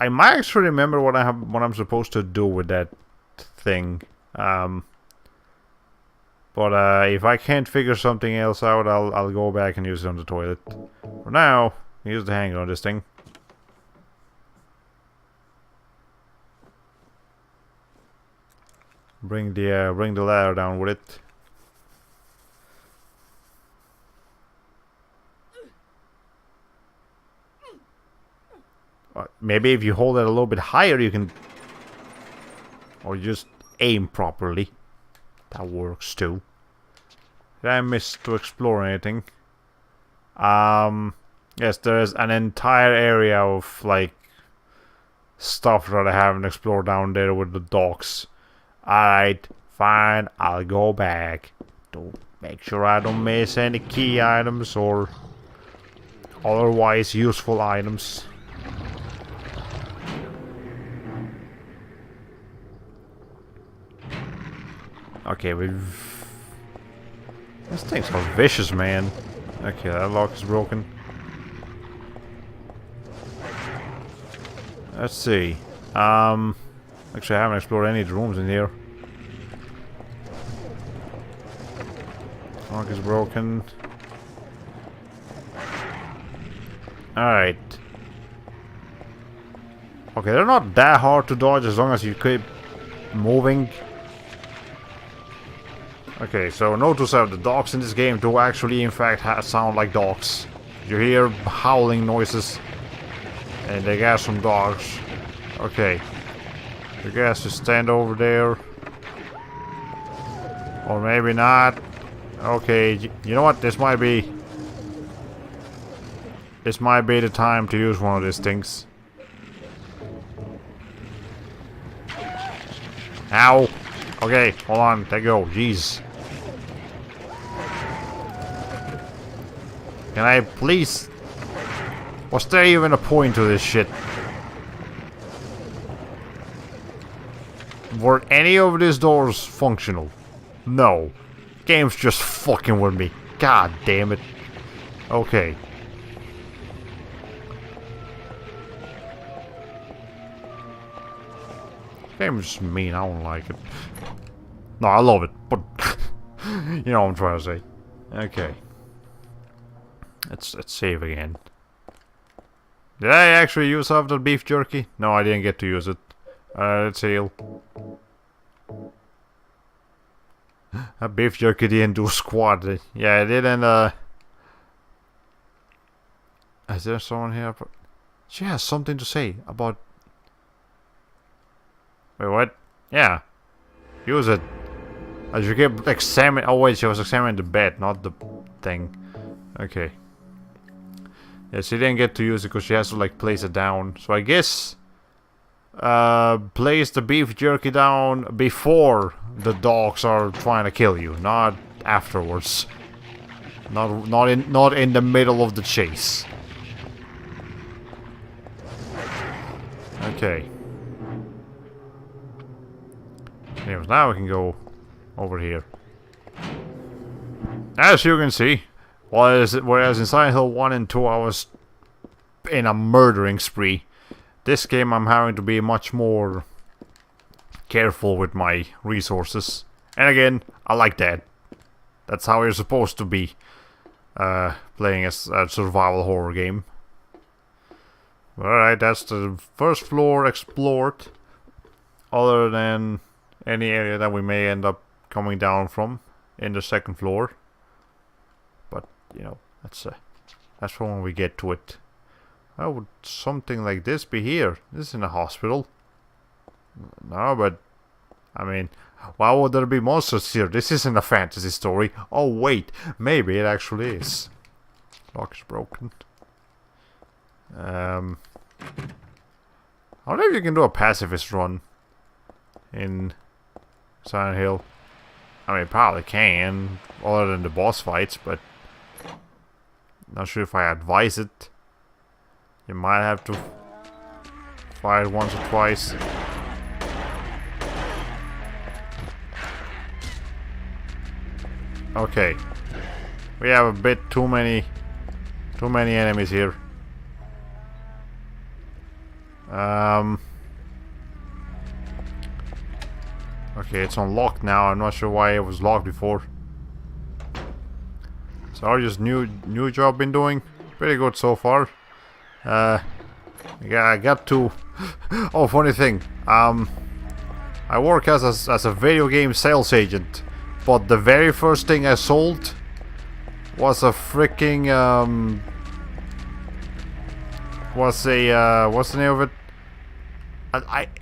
might actually remember what I'm supposed to do with that thing. But if I can't figure something else out, I'll go back and use it on the toilet. For now, use the hanger on this thing. Bring the ladder down with it. Maybe if you hold it a little bit higher, you can, or just aim properly. That works too. Did I miss to explore anything? Yes, there's an entire area of like stuff that I haven't explored down there with the docks. Alright, fine, I'll go back to make sure I don't miss any key items or otherwise useful items. Okay, we've... This thing's so vicious, man. Okay, that lock is broken. Let's see. Actually, I haven't explored any of the rooms in here. Lock is broken. Alright. Okay, they're not that hard to dodge as long as you keep moving. Okay, so notice that the dogs in this game do actually, in fact, sound like dogs. You hear howling noises, and they got some dogs. Okay, you guys just stand over there, or maybe not. Okay, you know what? This might be the time to use one of these things. Ow! Okay, hold on, there you go. Jeez. Can I please? Was there even a point to this shit? Were any of these doors functional? No. Game's just fucking with me. God damn it. Okay. Game's just mean, I don't like it. No, I love it, but you know what I'm trying to say. Okay. Let's save again. Did I actually use half the beef jerky? No, I didn't get to use it. Let's heal. That beef jerky didn't do squat. Yeah, it didn't, Is there someone here? She has something to say about... Wait, what? Yeah. Use it. As you keep examining... Oh wait, she was examining the bed, not the thing. Okay. Yeah, she didn't get to use it because she has to like place it down. So I guess... place the beef jerky down before the dogs are trying to kill you, not afterwards. Not in the middle of the chase. Okay. Anyways, now we can go over here. As you can see, whereas in Silent Hill 1 and 2 I was in a murdering spree, this game I'm having to be much more careful with my resources. And again, I like that. That's how you're supposed to be playing a survival horror game. Alright, that's the first floor explored. Other than any area that we may end up coming down from in the second floor. But, you know, that's for when we get to it. How would something like this be here? This isn't a hospital. No, but... I mean, why would there be monsters here? This isn't a fantasy story. Oh, wait. Maybe it actually is. Lock is broken. I wonder if you can do a pacifist run in Silent Hill. I mean, probably can, other than the boss fights, but not sure if I advise it. You might have to fight once or twice. Okay, we have a bit too many enemies here. Okay, it's unlocked now. I'm not sure why it was locked before. So how's this new job been doing? Pretty good so far. Yeah, I got to. Oh, funny thing. I work as a video game sales agent, but the very first thing I sold was a freaking what's the name of it?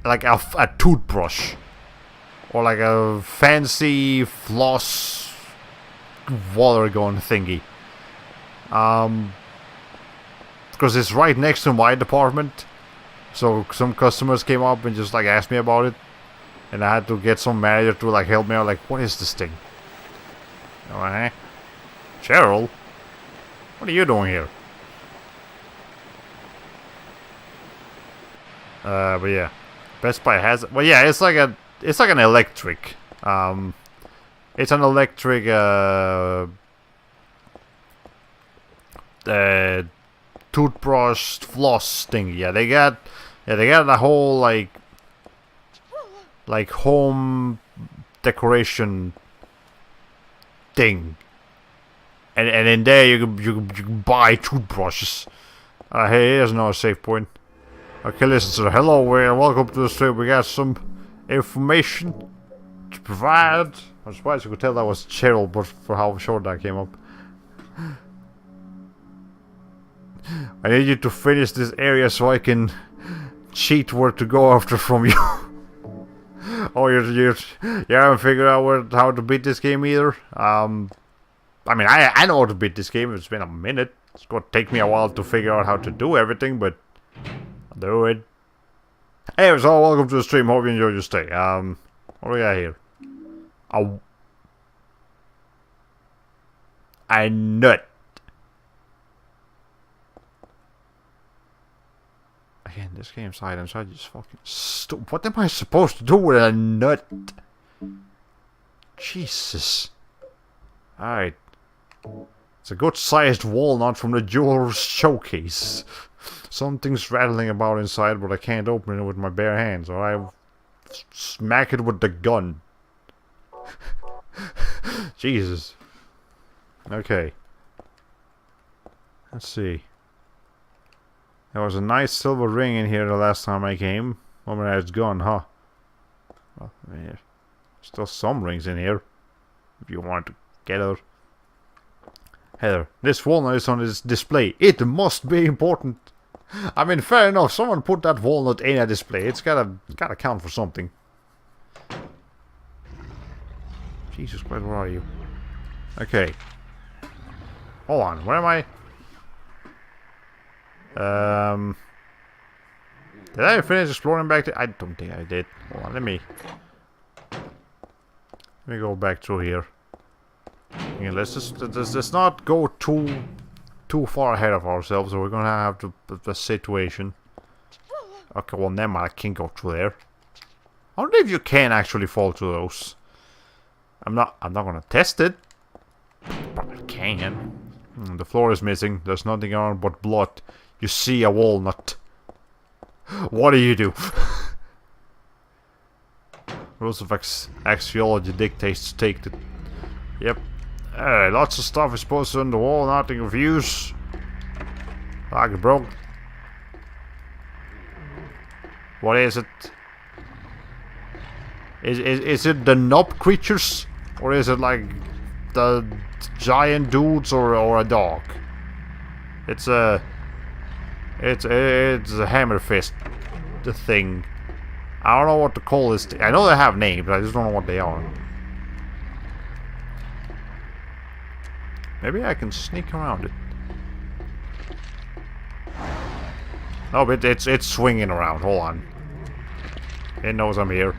Like a toothbrush. Or like a fancy floss water gun thingy. Because it's right next to my department. So some customers came up and just like asked me about it. And I had to get some manager to like help me out. Like, what is this thing? Alright. Cheryl? What are you doing here? But yeah. Best Buy has... Well, yeah, it's like an electric. It's an electric toothbrush floss thing. Yeah, they got a whole like home decoration thing. And in there you can buy toothbrushes. Hey, here's another save point. Okay, listen, sir. Hello, welcome to the stream. We got some information to provide. I'm surprised you could tell that was Cheryl, but for how short that came up. I need you to finish this area so I can cheat where to go after from you. Oh, you haven't figured out how to beat this game either? I mean, I know how to beat this game. It's been a minute. It's gonna take me a while to figure out how to do everything, but I'll do it. Anyways, all welcome to the stream. Hope you enjoy your stay. What do we got here? A nut. Again, this game's items are just fucking stupid. What am I supposed to do with a nut? Jesus. Alright. It's a good sized walnut from the jeweler's showcase. Something's rattling about inside, but I can't open it with my bare hands, or I smack it with the gun. Jesus. Okay. Let's see. There was a nice silver ring in here the last time I came. Oh, but it's gone, huh? Well, there's still some rings in here. If you want to get her. Heather, this walnut is on this display. It must be important. I mean, fair enough. Someone put that walnut in a display. It's gotta count for something. Jesus Christ, where are you? Okay. Hold on, where am I? Did I finish exploring back there? I don't think I did. Hold on, let me go back through here. Yeah, let's not go too far ahead of ourselves, or we're gonna have the situation. Okay, well, never mind. I can't go through there. I don't know if you can actually fall through those. I'm not gonna test it, but I can. The floor is missing. There's nothing around but blood. You see a walnut. What do you do? Rules of axiology dictates to take the... Yep. Lots of stuff is posted on the wall, nothing of use. Like it broke. What is it? Is it the knob creatures? Or is it like the giant dudes or a dog? It's a hammer fist, the thing. I don't know what to call this. I know they have names, but I just don't know what they are. Maybe I can sneak around it. No, but it's swinging around. Hold on. It knows I'm here.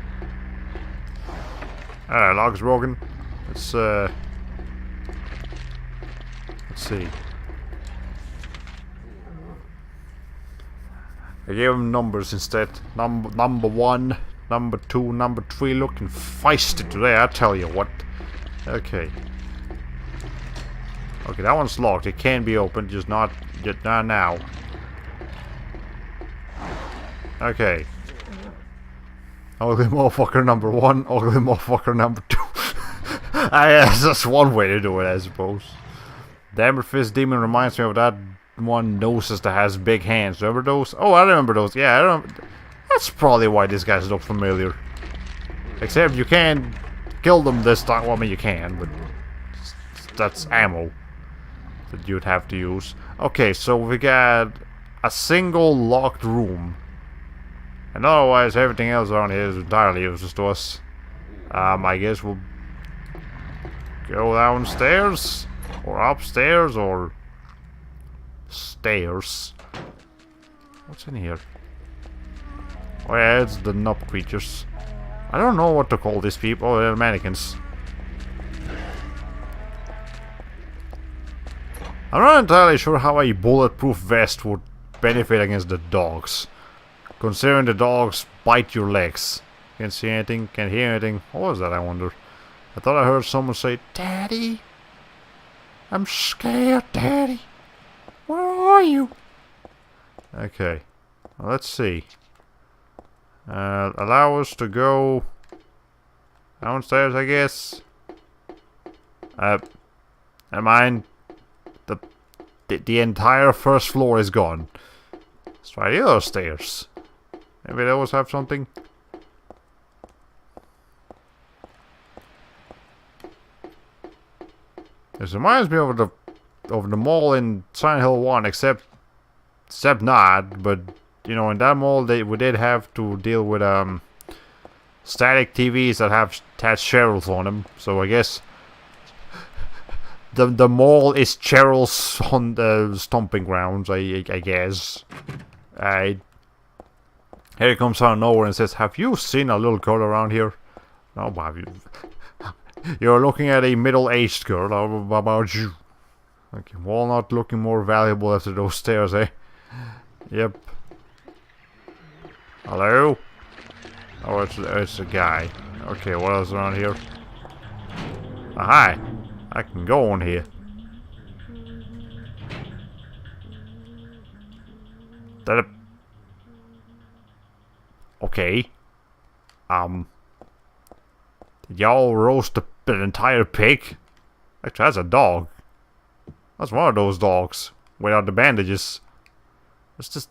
Log's broken. Let's see. I gave him numbers instead. Number 1, number 2, number 3. Looking feisty today, I tell you what. Okay. Okay, that one's locked. It can be opened, just not now. Okay. Ugly motherfucker number 1, ugly motherfucker number 2. I guess that's one way to do it, I suppose. The Amber Fist Demon reminds me of that one Gnosis that has big hands. Remember those? Oh, I remember those. Yeah, I remember. That's probably why these guys look familiar. Except you can't kill them this time. Well, I mean, you can, but that's ammo that you'd have to use. Okay, so we got a single locked room. And otherwise, everything else around here is entirely useless to us. I guess we'll go downstairs, or upstairs, or stairs. What's in here? Oh yeah, it's the nub creatures. I don't know what to call these people. Oh, they're mannequins. I'm not entirely sure how a bulletproof vest would benefit against the dogs. Considering the dogs bite your legs. Can't see anything, can't hear anything. What was that, I wonder? I thought I heard someone say, "Daddy? I'm scared, Daddy. Where are you?" Okay. Well, let's see. Allow us to go downstairs, I guess. Never mind. The entire first floor is gone. Let's try the other stairs. Maybe those have something. This reminds me of the mall in Silent Hill 1, except not. But you know, in that mall we did have to deal with static TVs that have Cheryl's on them. So I guess the mall is Cheryl's on the stomping grounds. I guess. Here he comes out of nowhere and says, "Have you seen a little girl around here?" No, have you? You're looking at a middle-aged girl. How about you? Okay, walnut looking more valuable after those stairs, eh? Yep. Hello? Oh, it's a guy. Okay, what else around here? Ah, hi. I can go in here. Okay. Did y'all roast an entire pig? Actually, that's a dog. That's one of those dogs. Without the bandages. It's just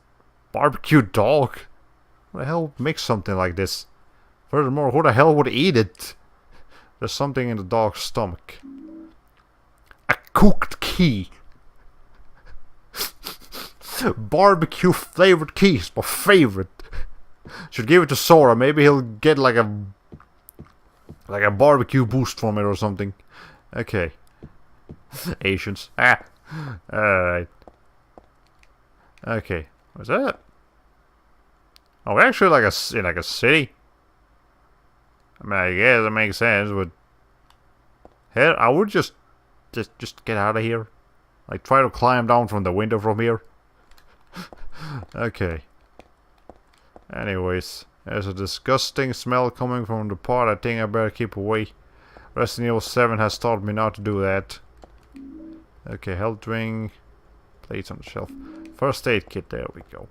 barbecued dog. Who the hell makes something like this? Furthermore, who the hell would eat it? There's something in the dog's stomach. A cooked key. Barbecue flavored keys, my favorite. Should give it to Sora. Maybe he'll get like a barbecue boost from it or something. Okay. Asians. Ah. Alright. Okay. What's that? Oh, we're actually in like a city. I mean, I guess that makes sense, but here I would just get out of here. Like try to climb down from the window from here. Okay. Anyways, there's a disgusting smell coming from the pot. I think I better keep away. Resident Evil 7 has taught me not to do that. Okay, health drink. Plates on the shelf. First aid kit, there we go.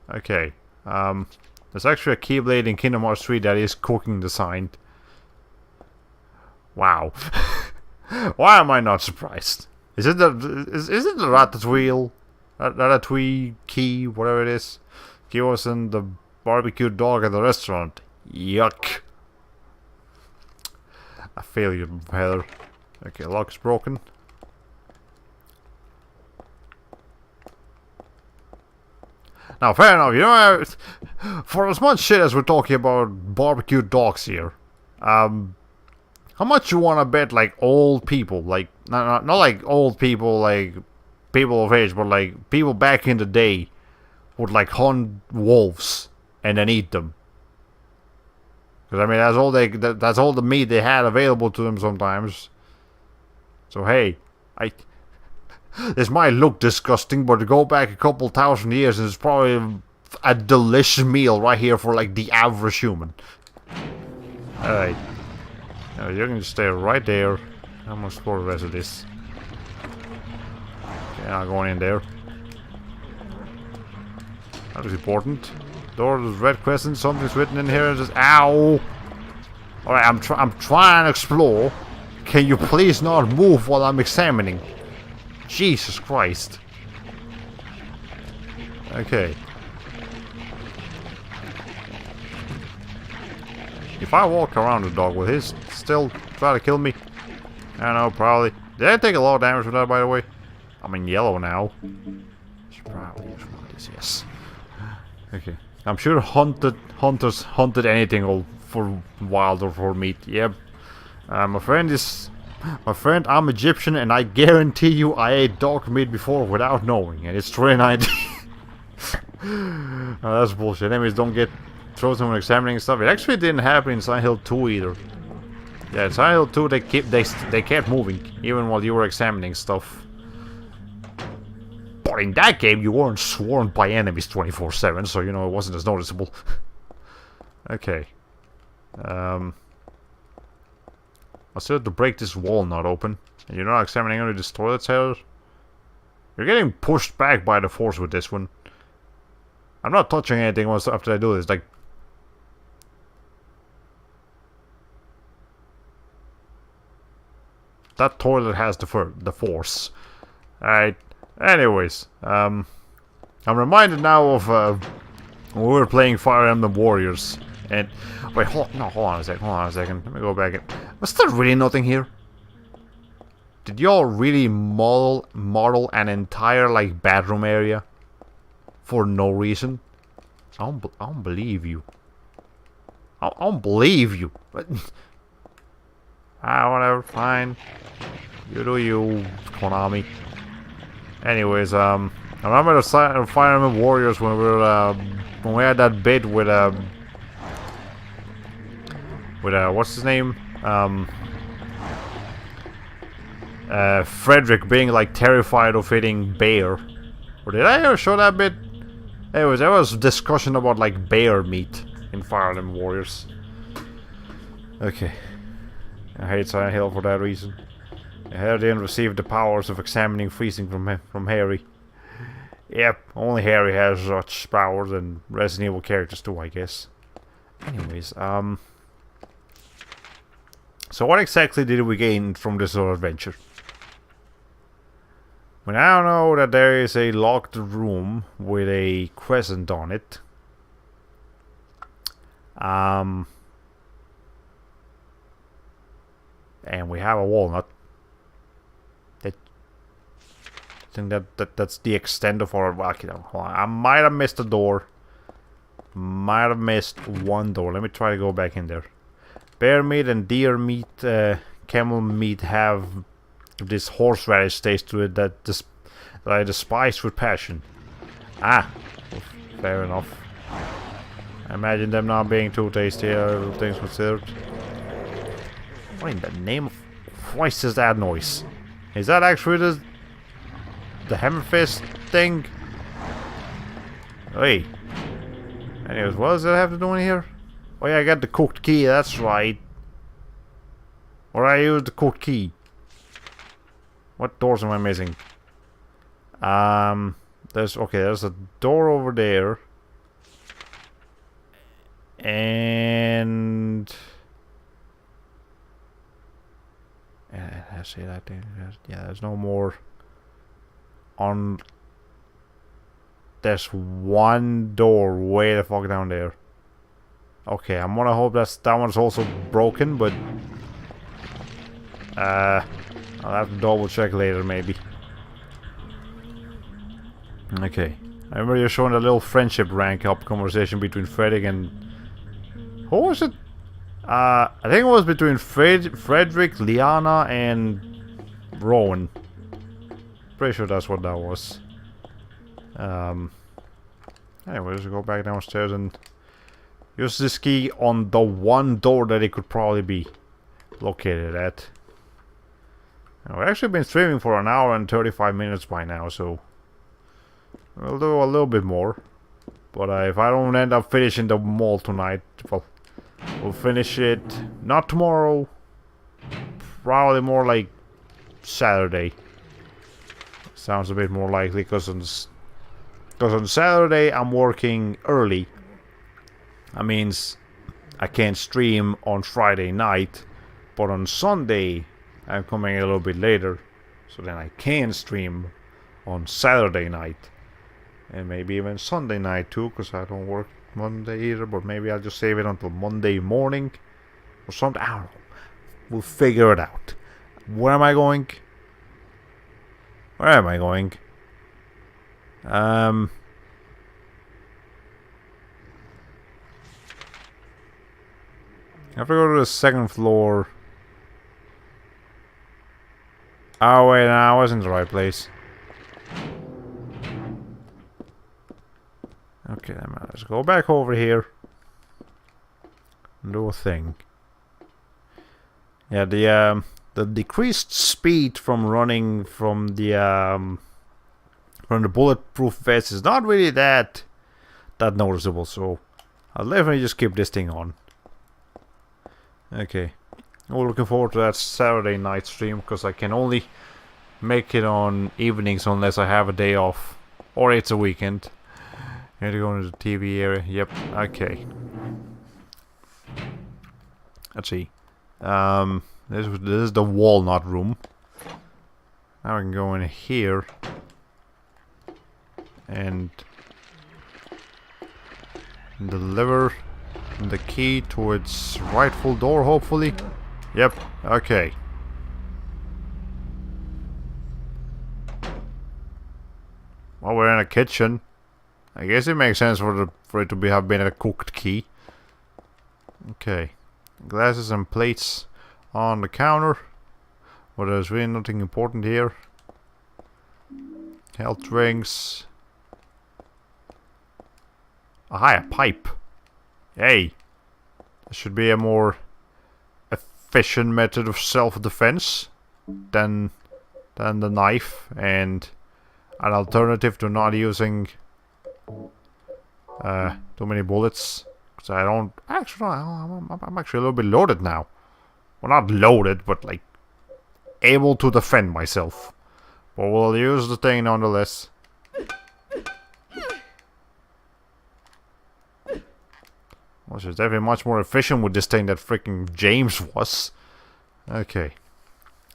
Okay. There's actually a Keyblade in Kingdom Hearts 3 that is cooking the sign. Wow. Why am I not surprised? Is it the Ratatouille? Ratatouille key, whatever it is. Key was in the barbecued dog at the restaurant. Yuck. I fail you, Heather. Okay, lock's broken. Now, fair enough, you know, for as much shit as we're talking about barbecued dogs here, how much you wanna bet, like, old people, like, not like old people, like, people of age, but, like, people back in the day would, like, hunt wolves and then eat them? Because, I mean, that's all the meat they had available to them sometimes. So, hey, this might look disgusting, but to go back a couple thousand years, it's probably a delicious meal right here for, like, the average human. Alright. Now, you can just stay right there. I'm gonna explore the rest of this. Okay, I'm going in there. That is important. Door is red crescent. Something's written in here. Just ow. All right, I'm trying to explore. Can you please not move while I'm examining? Jesus Christ. Okay. If I walk around the dog, will he still try to kill me? I don't know, probably. Did I take a lot of damage from that, by the way? I'm in yellow now. It's probably is what it is, yes. Okay. I'm sure hunters hunted anything for wild or for meat. Yep. My friend, I'm Egyptian, and I guarantee you I ate dog meat before without knowing, and it's 2019. Oh, that's bullshit. Enemies don't get frozen when examining stuff. It actually didn't happen in Silent Hill 2 either. Yeah, in Silent Hill 2 they kept moving even while you were examining stuff. But in that game you weren't swarmed by enemies 24/7, so you know it wasn't as noticeable. Okay. I still have to break this wall not open. And you're not examining under this toilet here. You're getting pushed back by the force with this one. I'm not touching anything once after I do this. Like, that toilet has the force. Alright. Anyways, I'm reminded now of when we were playing Fire Emblem Warriors. And wait, hold on a second. Let me go back. Was there really nothing here? Did y'all really model an entire like bedroom area for no reason? I don't believe you. I don't believe you. Whatever, fine. You do you, Konami. Anyways, I remember the Fire Emblem Warriors when we had that bit with what's his name? Frederick being like terrified of hitting bear. Or did I ever show that bit? Anyways, there was discussion about like bear meat in Fire Emblem Warriors. Okay. I hate Silent Hill for that reason. Harry didn't receive the powers of examining freezing from Harry. Yep, only Harry has such powers, and Resident Evil characters too, I guess. Anyways, so what exactly did we gain from this little adventure? We now know that there is a locked room with a crescent on it. And we have a walnut. I think that's the extent of our... Well, hold on. I might have missed a door. Might have missed one door. Let me try to go back in there. Bear meat and deer meat, camel meat have this horseradish taste to it that I despise with passion. Ah, fair enough. I imagine them not being too tasty, all things considered. What in the name of Christ is that noise? Is that actually the Hammerfist thing? Hey. Anyways, what does that have to do in here? Oh yeah, I got the cooked key, that's right. Or I used the cooked key. What doors am I missing? There's a door over there. And I see that thing. Yeah, there's no more on. There's one door way the fuck down there. Okay, I'm gonna hope that one's also broken, but I'll have to double check later maybe. Okay, I remember you showing a little friendship rank up conversation between Frederick and who was it? I think it was between Frederick, Liana, and Rowan. Pretty sure that's what that was. Anyways, we'll go back downstairs and use this key on the one door that it could probably be located at. We've actually been streaming for an hour and 35 minutes by now, so we'll do a little bit more. But if I don't end up finishing the mall tonight, well, we'll finish it not tomorrow, probably more like Saturday. Sounds a bit more likely because Because on Saturday I'm working early. That means I can't stream on Friday night. But on Sunday I'm coming a little bit later. So then I can stream on Saturday night. And maybe even Sunday night too, because I don't work Monday either. But maybe I'll just save it until Monday morning. Or something. I don't know. We'll figure it out. Where am I going? Where am I going? I have to go to the second floor. Oh wait, no, I was in the right place. Okay, then let's go back over here and do a thing. Yeah, the decreased speed from running from the bulletproof vest is not really that noticeable, so I'll definitely just keep this thing on. Okay, I'm looking forward to that Saturday night stream, because I can only make it on evenings unless I have a day off or it's a weekend. I had to go into the TV area. Yep. Okay. Let's see. This is the walnut room. Now I can go in here and deliver the key to its rightful door, hopefully. Yep. Okay. Well, we're in a kitchen. I guess it makes sense for it to have been a cooked key. Okay. Glasses and plates on the counter. But there's really nothing important here. Health drinks. A pipe. Hey. There should be a more efficient method of self-defense than the knife, and an alternative to not using too many bullets. Because I don't actually. I'm actually a little bit loaded now. Well, not loaded, but like able to defend myself. But we'll use the thing nonetheless. Well, she's definitely much more efficient with this thing than freaking James was. Okay.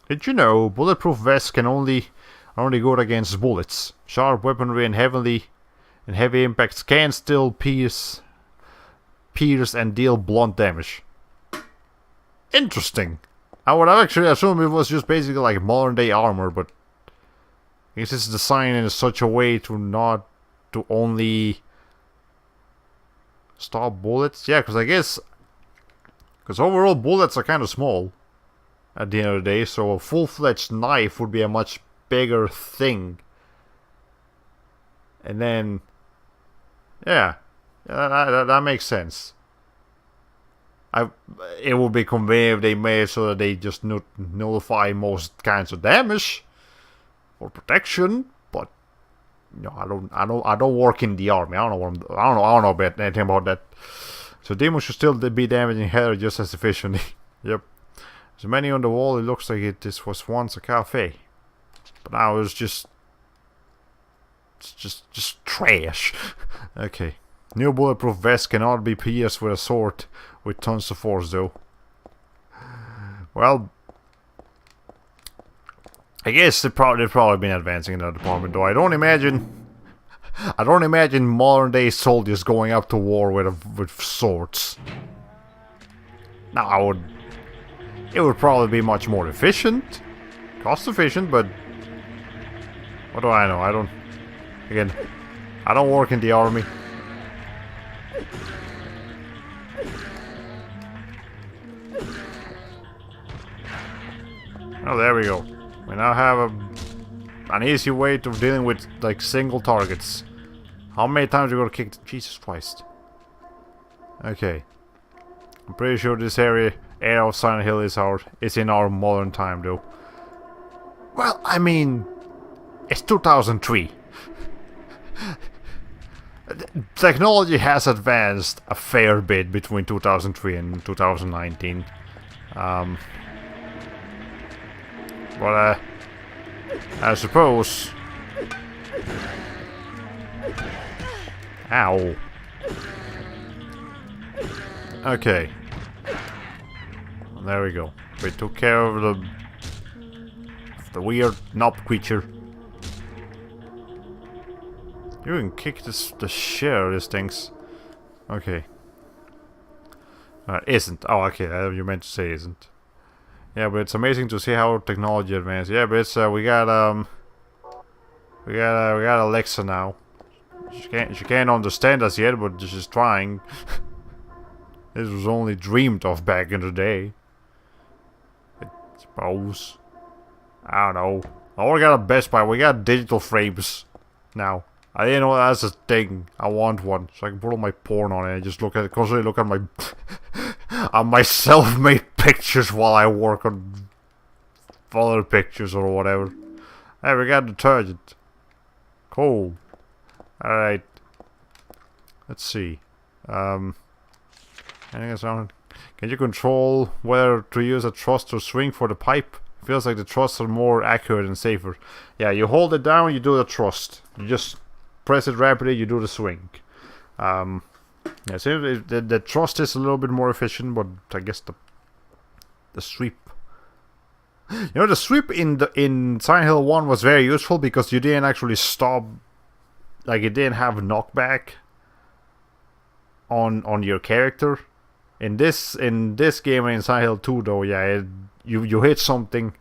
Did you know bulletproof vests can only good against bullets? Sharp weaponry and heavy impacts can still pierce and deal blunt damage. Interesting. I would actually assume it was just basically like modern day armor, but I guess it's designed in such a way to only stop bullets. Yeah, because overall bullets are kind of small at the end of the day, so a full-fledged knife would be a much bigger thing. And then, yeah, that makes sense. It would be convenient if they made it so that they just nullify most kinds of damage for protection. But I don't work in the army. I don't know about anything about that. So demons should still be damaging Heather just as efficiently. Yep. There's a menu on the wall. It looks like this was once a cafe, but now it's just trash. Okay. New bulletproof vest cannot be pierced with a sword with tons of force, though. Well, I guess they've probably been advancing in that department, though. I don't imagine modern day soldiers going up to war with swords. Now, it would probably be much more efficient, cost efficient, but what do I know? I don't work in the army. Oh, there we go. We now have an easy way to dealing with like single targets. How many times are you gonna kick? Jesus Christ. Okay. I'm pretty sure this area of Silent Hill is in our modern time, though. Well, I mean, it's 2003. Technology has advanced a fair bit between 2003 and 2019. But I suppose Ow. Okay. There we go. We took care of the weird knob creature. You can kick the shit out of these things. Okay. Isn't. Oh, okay. You meant to say isn't. Yeah, but it's amazing to see how technology advanced. Yeah, but it's we got Alexa now. She can't understand us yet, but she's trying. This was only dreamed of back in the day. I suppose. I don't know. Oh, we got a Best Buy. We got digital frames now. I didn't know that's a thing. I want one, so I can put all my porn on it and just constantly look at my on my self-made pictures while I work on other pictures or whatever. Hey, we got detergent. Cool. All right. Let's see. Anything else around? Can you control whether to use a thrust or swing for the pipe? Feels like the thrusts are more accurate and safer. Yeah, you hold it down, you do the thrust. You just press it rapidly, you do the swing. Yeah, so the thrust is a little bit more efficient, but I guess the sweep. You know, the sweep in Silent Hill 1 was very useful because you didn't actually stop. Like, it didn't have knockback on your character. In this game and in Silent Hill 2 though, yeah, you hit something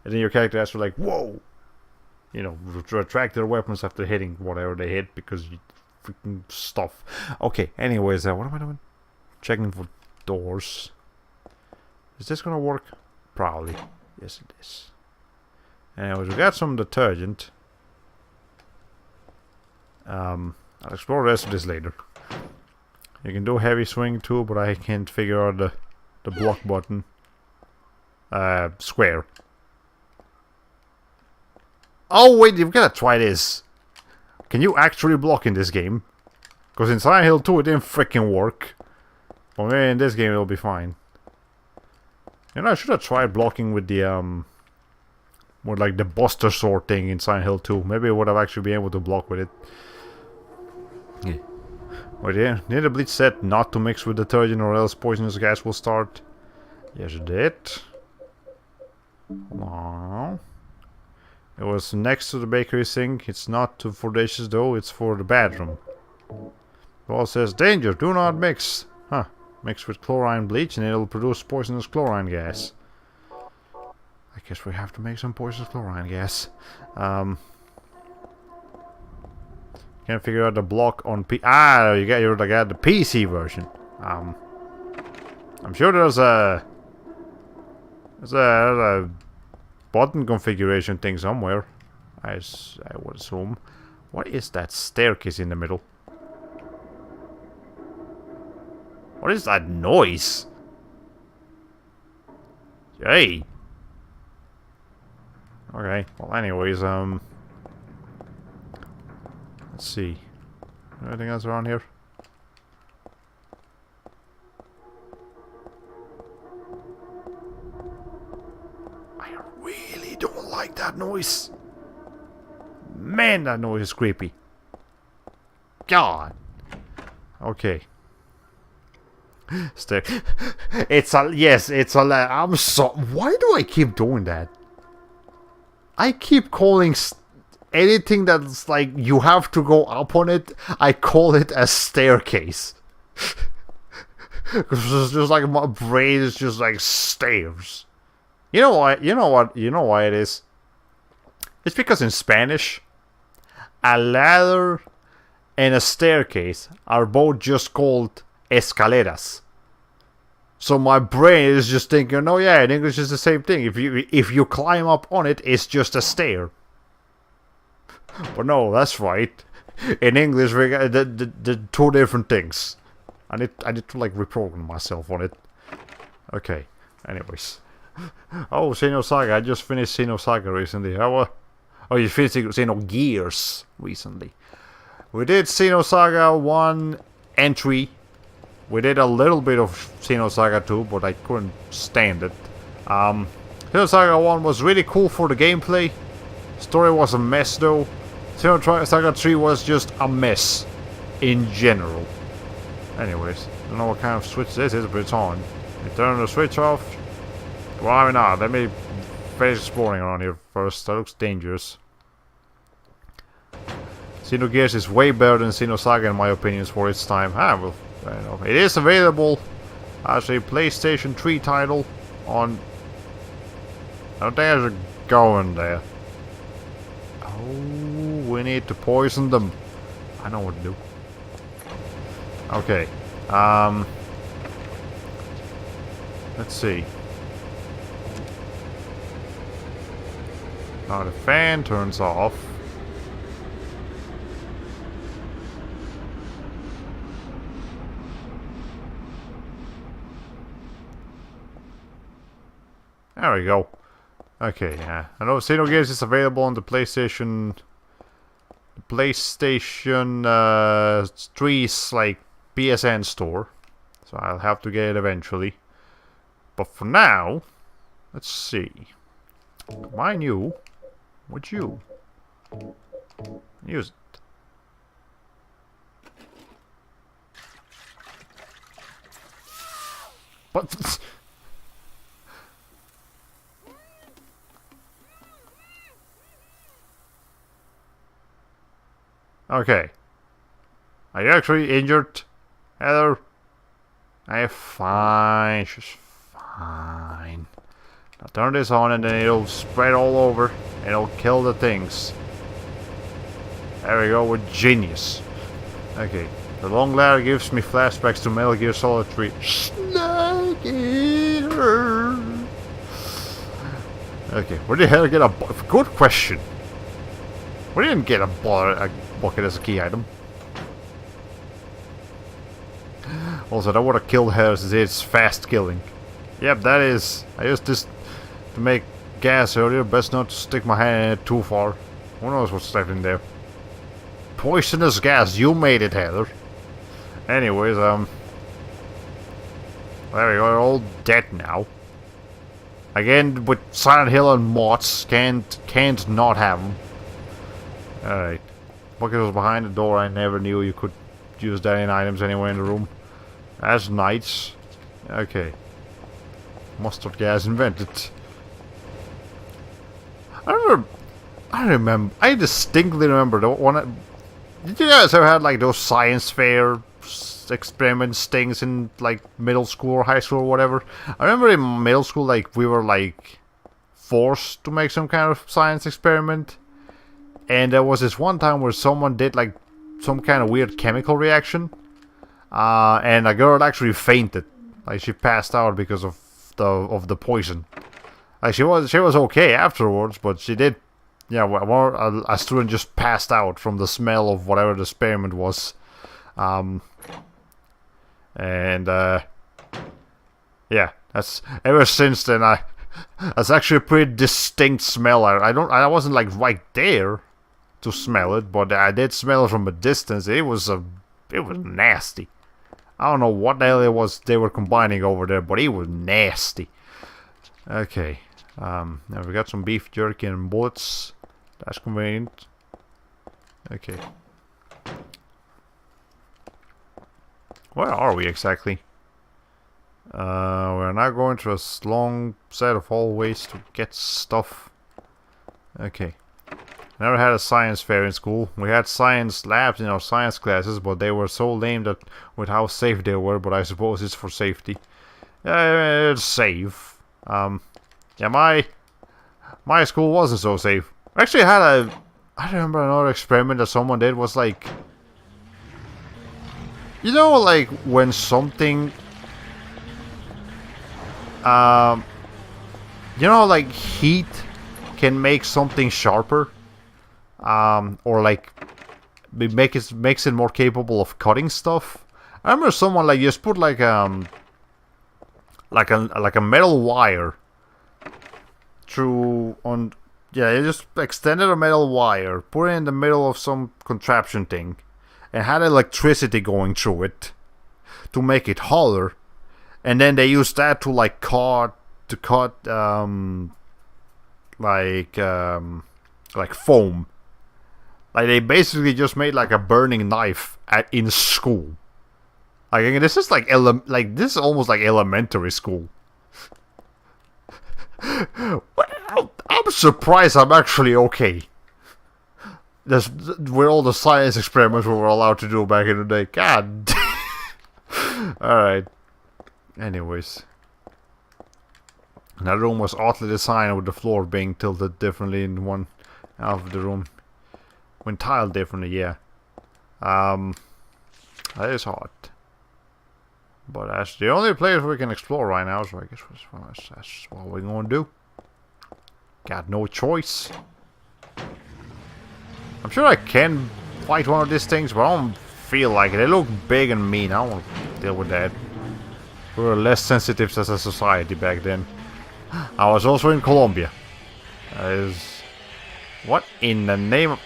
and then your character has to like, whoa, you know, retract their weapons after hitting whatever they hit because you freaking stuff. Okay, anyways, what am I doing? Checking for doors. Is this gonna work? Probably. Yes, it is. Anyways, we got some detergent. I'll explore the rest of this later. You can do heavy swing too, but I can't figure out the block button. Square. Oh wait, you've got to try this. Can you actually block in this game? Because in Silent Hill 2 it didn't freaking work. Well, maybe in this game it'll be fine. You know, I should have tried blocking with the with like the Buster Sword thing in Silent Hill 2. Maybe I would have actually been able to block with it. Yeah. Wait, yeah, did the bleach said not to mix with detergent or else poisonous gas will start? Yes, it did. Wow. It was next to the bakery sink. It's not for dishes though, it's for the bathroom. The wall says, danger, do not mix. Huh. Mix with chlorine bleach and it'll produce poisonous chlorine gas. I guess we have to make some poisonous chlorine gas. Can't figure out the block on you got the PC version. I'm sure there's a button configuration thing somewhere. I would assume. What is that staircase in the middle? What is that noise? Hey. Okay. Well, anyways, let's see. Anything else around here? I really don't like that noise. Man, that noise is creepy. God. Okay. It's a yes. It's a. I'm so. Why do I keep doing that? I keep calling anything that's like you have to go up on it. I call it a staircase. Because it's just like my brain is just like stairs. You know why? You know what? You know why it is? It's because in Spanish, a ladder and a staircase are both just called escaleras. So my brain is just thinking, oh yeah, in English it's the same thing. If you climb up on it, it's just a stair. But no, that's right. In English, we got the two different things. I need to like reprogram myself on it. Okay. Anyways. Oh, Xenosaga. I just finished Xenosaga recently. Oh, you finished Xenogears recently. We did Xenosaga 1 entry. We did a little bit of Xenosaga 2, but I couldn't stand it. Xenosaga 1 was really cool for the gameplay. Story was a mess though. Xenosaga 3 was just a mess. in general. Anyways, I don't know what kind of switch this is, but it's on. You turn the switch off. Why not? Let me finish exploring around here first. That looks dangerous. Xenogears is way better than Xenosaga in my opinion for its time. Well, I don't know. It is available as a PlayStation 3 title on... Oh, there's a going there. Oh, we need to poison them. I know what to do. Okay. Let's see. Now the fan turns off. There we go. Okay, yeah. I know Xenogears is available on the PlayStation 3's like PSN store. So I'll have to get it eventually. But for now, let's see. Combine you with you. Use it. But okay. Are you actually injured, Heather? I'm fine. She's fine. Now turn this on and then it'll spread all over and it'll kill the things. There we go with genius. Okay. The long ladder gives me flashbacks to Metal Gear Solid 3. Snake Eater! Okay, where the hell get a... Good question. We didn't get a bucket as a key item. Also, that would have killed her since it's fast killing. Yep, that is. I used this to make gas earlier. Best not to stick my hand in it too far. Who knows what's left in there? Poisonous gas. You made it, Heather. Anyways, there we go. They're all dead now. Again, with Silent Hill and mods, can't not have them. Alright. Bucket was behind the door. I never knew you could use that in items anywhere in the room. That's nice. Okay. Mustard gas invented. I distinctly remember the one. Did you guys ever had like those science fair experiments things in like middle school or high school or whatever? I remember in middle school like we were like forced to make some kind of science experiment. And there was this one time where someone did like some kind of weird chemical reaction. And a girl actually fainted. Like she passed out because of the poison. Like she was okay afterwards, but she did. Yeah, a student just passed out from the smell of whatever the experiment was. Yeah, that's ever since then. That's actually a pretty distinct smell. I wasn't like right there to smell it, but I did smell it from a distance. It was nasty. I don't know what the hell it was they were combining over there, but it was nasty. Okay. Now we got some beef jerky and bullets. That's convenient. Okay. Where are we exactly? We're now going through a long set of hallways to get stuff. Okay. Never had a science fair in school. We had science labs in our science classes, but they were so lame that with how safe they were, but I suppose it's for safety. It's safe. Yeah, my school wasn't so safe. Actually, I remember another experiment that someone did was like, you know, like when something, you know, like heat can make something sharper, or like makes it more capable of cutting stuff. I remember someone like just put like a metal wire through on. Yeah, you just extended a metal wire, put it in the middle of some contraption thing, and had electricity going through it to make it holler, and then they used that to like cut foam, Like, they basically just made like a burning knife in school. Like, I mean, this is like this is almost like elementary school. Well, I'm surprised I'm actually okay. That's with all the science experiments we were allowed to do back in the day. God. Alright. Anyways. That room was oddly designed with the floor being tilted differently in one half of the room. When tiled differently, yeah. That is hard. But that's the only place we can explore right now, so I guess that's what we're gonna do. Got no choice. I'm sure I can fight one of these things, but I don't feel like it. They look big and mean. I don't want to deal with that. We were less sensitive as a society back then. I was also in Colombia. What in the name of...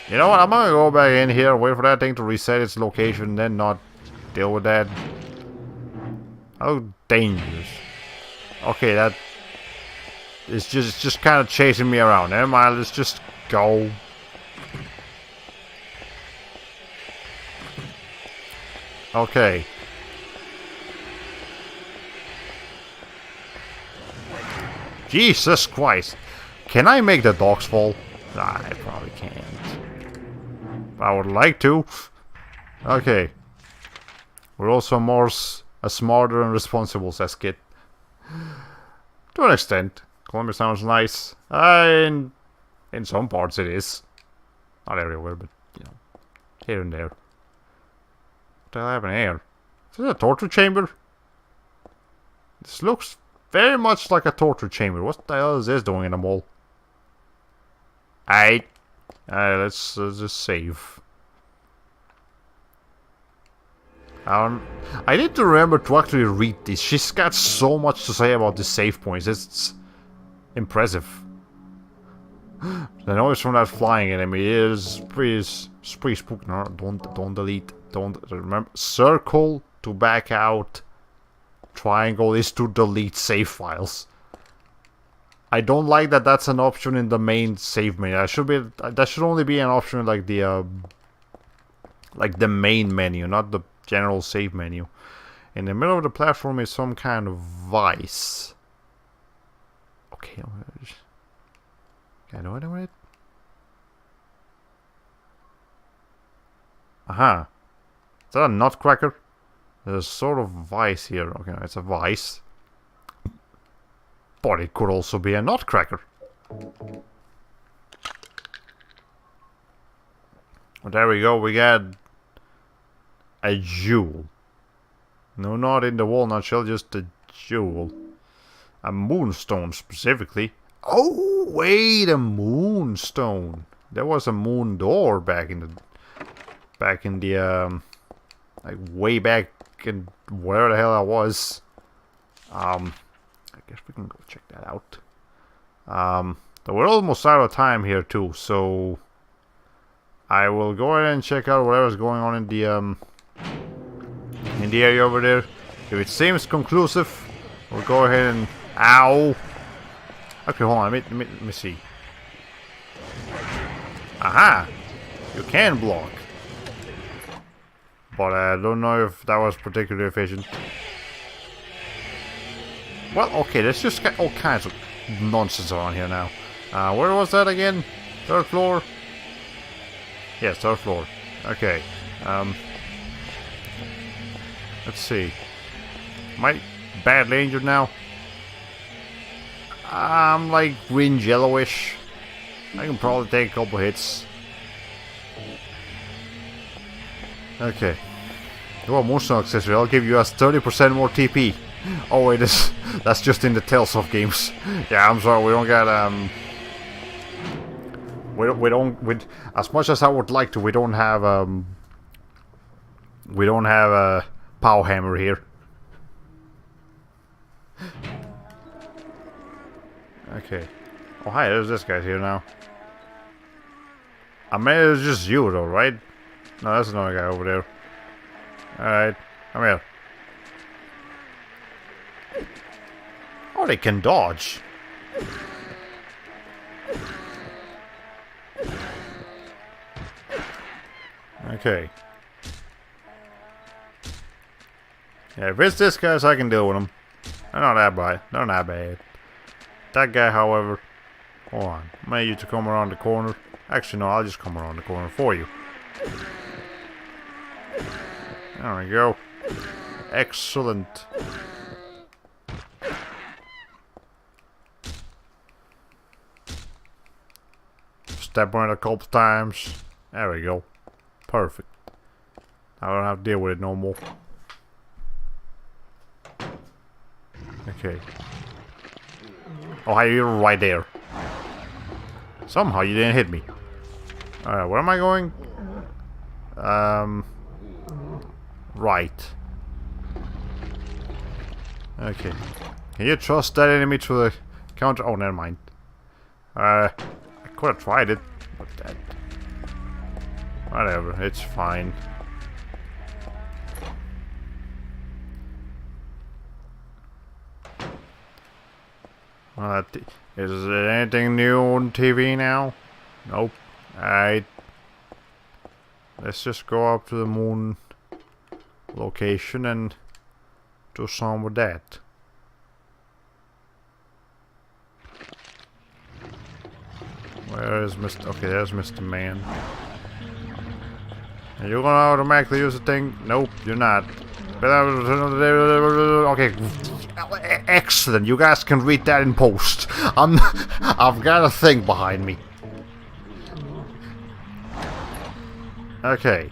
You know what? I'm gonna go back in here, wait for that thing to reset its location, then not deal with that. How dangerous. Okay, that... It's just kind of chasing me around. Never mind, let's just go. Okay. Jesus Christ. Can I make the dogs fall? Nah, I probably can't. But I would like to. Okay. We're also a smarter and responsible Seskit. To an extent. Columbia sounds nice. In some parts it is. Not everywhere, but, you know, here and there. What the hell happened here? Is this a torture chamber? This looks very much like a torture chamber. What the hell is this doing in the mall? Let's just save. I need to remember to actually read this. She's got so much to say about the save points. It's impressive. The noise from that flying enemy is pretty spooky. No, don't delete. Don't remember. Circle to back out. Triangle is to delete save files. I don't like that that's an option in the main save menu. That should only be an option in like the main menu, not the general save menu. In the middle of the platform is some kind of vice. Okay, can I do anything with it? Aha. Is that a nutcracker? There's a sort of vice here. Okay, it's a vice. But it could also be a nutcracker. Well, there we go. We got a jewel. No, not in the walnut shell, just a jewel. A moonstone specifically. Oh, wait, a moonstone. There was a moon door back in the like way back in where the hell I was. I guess we can go check that out. But we're almost out of time here too, so I will go ahead and check out whatever's going on in the area over there. If it seems conclusive, we'll go ahead and... Ow! Okay, hold on, let me see. Aha! You can block. But I don't know if that was particularly efficient. Well, okay, there's just all kinds of nonsense around here now. Where was that again? Third floor? Yes, third floor. Okay. Let's see. Am I badly injured now? I'm like green yellowish. I can probably take a couple hits. Okay. Well, moonstone accessory. I'll give you us 30% more TP. Oh wait, that's just in the Tales of games. Yeah, I'm sorry, we don't got we don't as much as I would like to, we don't have a pow hammer here. Okay. Oh hi, there's this guy here now. I mean, it's just you though, right? No, that's another guy over there. Alright, come here. Oh, they can dodge. Okay. Yeah, if it's this guy, I can deal with him. They're not that bad. They're not bad. That guy, however... Hold on. I need you to come around the corner. Actually, no, I'll just come around the corner for you. There we go. Excellent. Step on it a couple times. There we go. Perfect. I don't have to deal with it no more. Okay. Oh, hi, you're right there. Somehow you didn't hit me. Alright, where am I going? Right. Okay. Can you trust that enemy to the counter? Oh, never mind. I could have tried it, but that... Whatever, it's fine. Is there anything new on TV now? Nope. Alright. Let's just go up to the moon location and do some with that. Where is Mr. Okay, there's Mr. Man. Are you gonna automatically use the thing? Nope, you're not. Okay. Excellent. You guys can read that in post. I've got a thing behind me. Okay.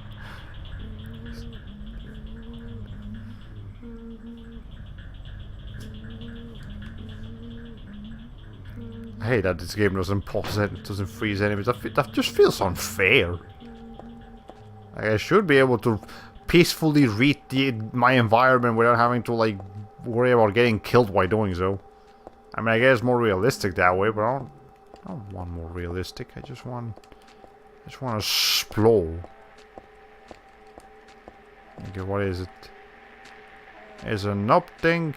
I hate that this game doesn't pause it, doesn't freeze enemies. That just feels unfair. Like, I should be able to peacefully read my environment without having to, like, worry about getting killed while doing so. I mean, I guess it's more realistic that way, but I don't want more realistic. I just want to explore. Okay, what is it? Is it an up thing?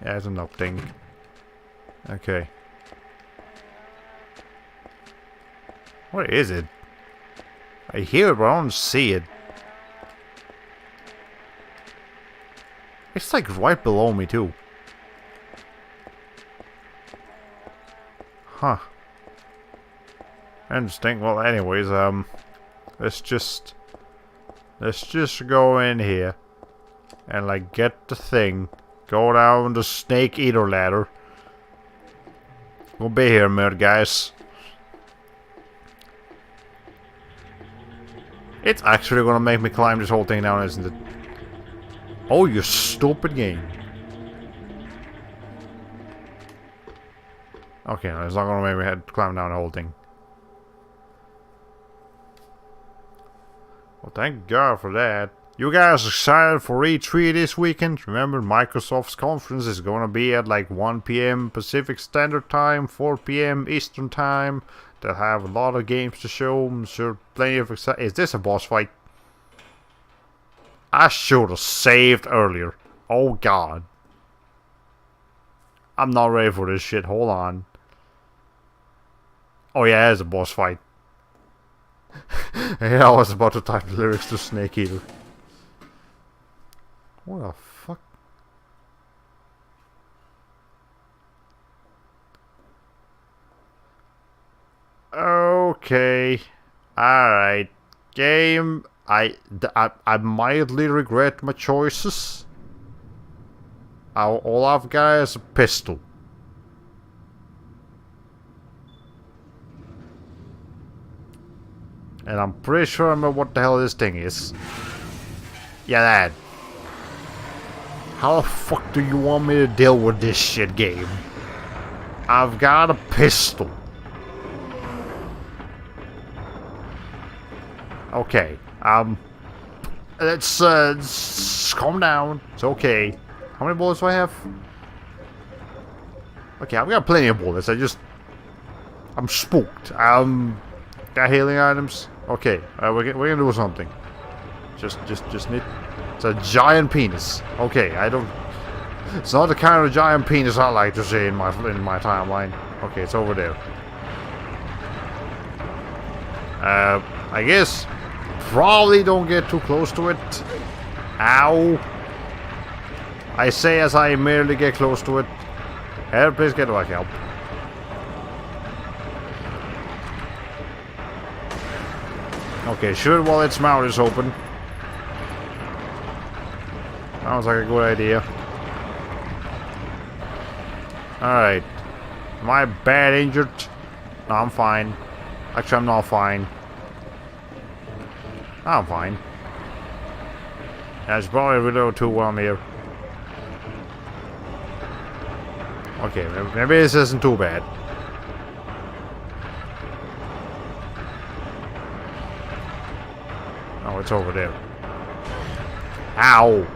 Yeah, it's an up thing. Okay. What is it? I hear it, but I don't see it. It's like right below me too. Huh. Interesting. Well, anyways, let's just go in here and like get the thing. Go down the snake eater ladder. We'll be here a minute, guys. It's actually gonna make me climb this whole thing down, isn't it? Oh, you stupid game. Okay, no, it's not gonna make me climb down the whole thing. Well, thank God for that. You guys excited for E3 this weekend? Remember, Microsoft's conference is gonna be at like 1 PM Pacific Standard Time, 4 PM Eastern Time. They'll have a lot of games to show. I'm sure plenty of excitement. Is this a boss fight? I should have saved earlier. Oh God. I'm not ready for this shit. Hold on. Oh yeah, it's a boss fight. Yeah, I was about to type the lyrics to Snake Eater. What the fuck? Okay. Alright. Game. I mildly regret my choices. All I've got is a pistol. And I'm pretty sure I remember what the hell this thing is. Yeah, that. How the fuck do you want me to deal with this shit, game? I've got a pistol. Okay, let's calm down. It's okay. How many bullets do I have? Okay, I've got plenty of bullets. I'm spooked. Got healing items. Okay, we're gonna do something. Just need. It's a giant penis. Okay, it's not the kind of giant penis I like to see in my timeline. Okay, it's over there. I guess Probably don't get too close to it. Ow. I say as I merely get close to it. Help, please get back help. Okay, shoot while its mouth is open. Sounds like a good idea. Alright. Am I bad injured? No, I'm fine. Actually, I'm not fine. I'm fine. That's probably a little too well here. Okay, maybe this isn't too bad. Oh, it's over there. Ow!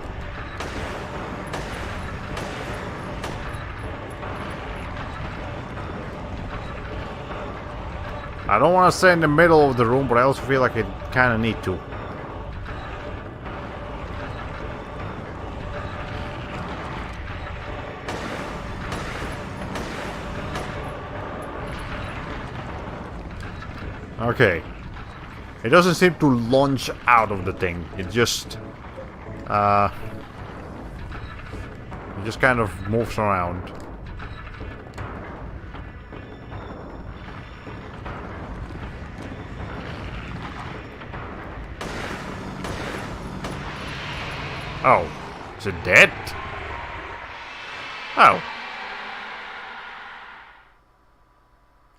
I don't want to stay in the middle of the room, but I also feel like I kind of need to. Okay. It doesn't seem to launch out of the thing. It just kind of moves around. Oh, is it dead? Oh.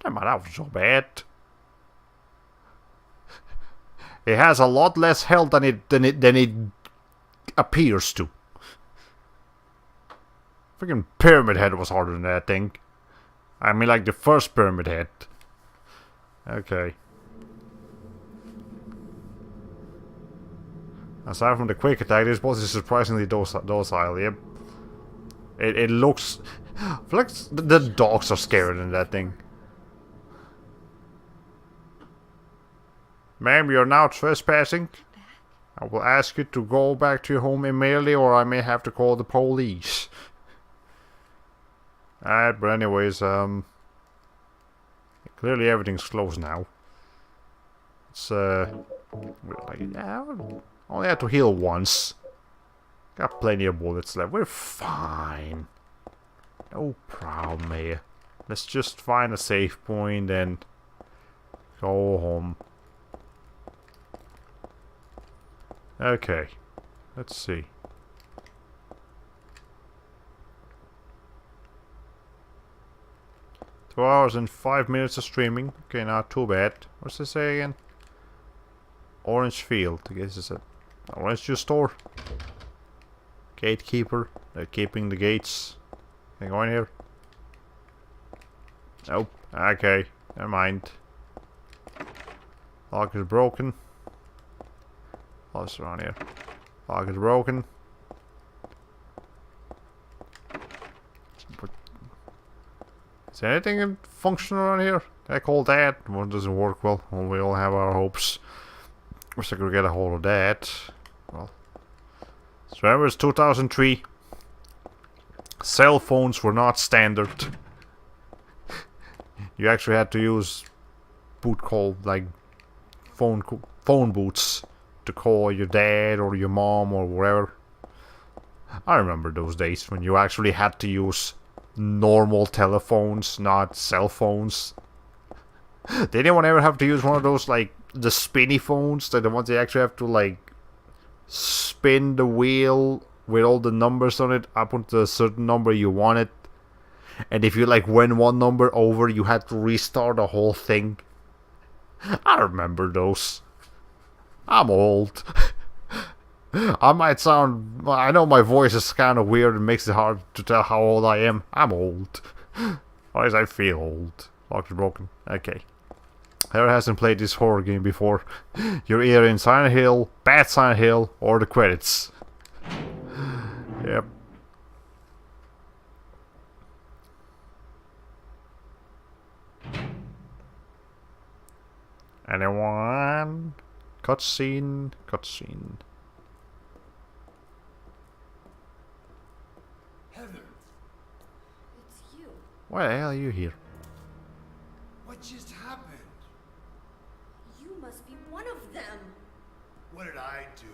That might not be so bad. It has a lot less health than it appears to. Freaking Pyramid Head was harder than that thing. I mean, like the first Pyramid Head. Okay. Aside from the quick attack, this boss is surprisingly docile. Yep. It looks. I feel like the dogs are scarier than that thing. Ma'am, you're now trespassing. I will ask you to go back to your home immediately, or I may have to call the police. Alright, but anyways, clearly everything's closed now. It's, only had to heal once. Got plenty of bullets left. We're fine. No problem here. Let's just find a safe point and go home. Okay, let's see. 2 hours and 5 minutes of streaming. Okay, not too bad. What's this say again? Orange Field. I guess it's an orange juice store. Gatekeeper. They're keeping the gates. Can I go in here? Nope. Okay, never mind. Lock is broken. What's around here? Lock is broken. But is anything functional around here? I call that. One doesn't work well. Well, we all have our hopes. Wish I could get a hold of that. Well, so remember, it's 2003. Cell phones were not standard. You actually had to use boot call, like phone booths, to call your dad or your mom or wherever. I remember those days when you actually had to use normal telephones, not cell phones. Did anyone ever have to use one of those, like, the spinny phones? The ones they actually have to, like, spin the wheel with all the numbers on it up until a certain number you wanted. And if you, like, went one number over, you had to restart the whole thing. I remember those. I'm old. I might sound... I know my voice is kind of weird and makes it hard to tell how old I am. I'm old. Or as I feel old. Lock is broken. Okay. Whoever hasn't played this horror game before, you're either in Silent Hill, Bad Silent Hill, or the credits. Yep. Anyone? Cutscene. Cutscene.
Heather,
It's you.
Why the hell are you here?
what just happened?
You must be one of them.
What did I do?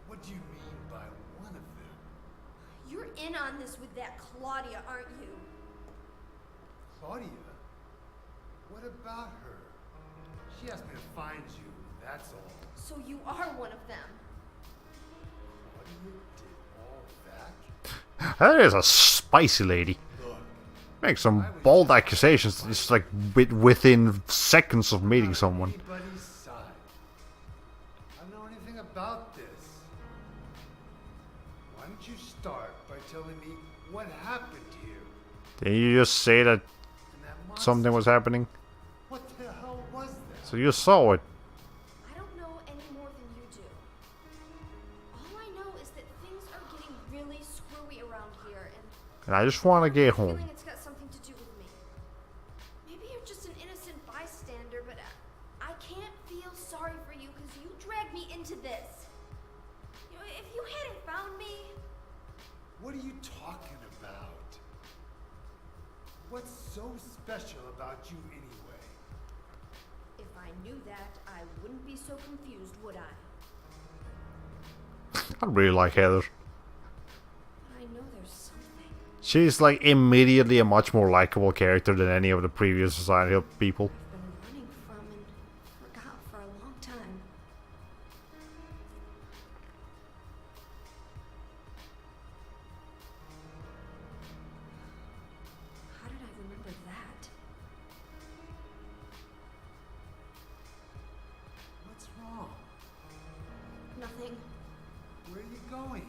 What do you mean by one of them?
You're in on this with that Claudia, aren't you?
Claudia? What about her? She asked me to find you, that's all.
So you are one of them.
Claudia did all that?
That is a spicy lady.
Look,
Make some bold accusations just like within seconds of meeting
I'm on
someone.
anybody's side. I don't know anything about this. Why don't you start by telling me what happened here?
Did you just say that
And that monster?
something was happening?
What the hell was that?
So you saw it.
I don't know any more than you do. All I know is that things are getting really screwy around here,
And I just want to get
I'm
home.
feeling it's got something to do with me. Maybe you're just an innocent bystander, but I can't feel sorry for you because you dragged me into this. You know, if you hadn't found me,
What are you talking about? What's so special about you anyway?
if I knew that, I wouldn't be so confused, would I?
I really like Heather.
I know there's something.
She's like immediately a much more likable character than any of the previous Silent Hill people.
I've been running from and forgot for a long time. How did I remember that?
What's wrong?
Nothing.
Where are you going?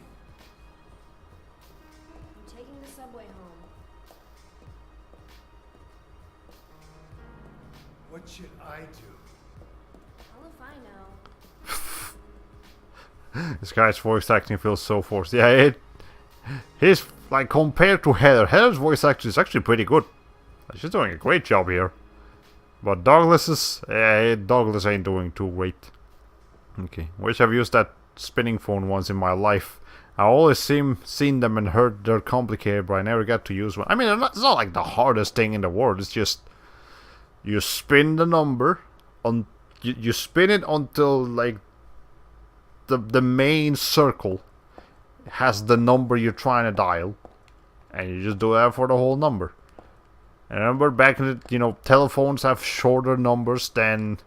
I'm taking the subway home.
What should I do?
Hell if I know.
This guy's voice acting feels so forced. Yeah, he's like compared to Heather. Heather's voice acting is actually pretty good. She's doing a great job here. But Douglas's, Douglas ain't doing too great. Okay, wish I've used that spinning phone once in my life. I always seen them and heard they're complicated, but I never got to use one. I mean, it's not like the hardest thing in the world. It's just you spin the number on you spin it until like the main circle has the number you're trying to dial, and you just do that for the whole number. And remember back in the, telephones have shorter numbers than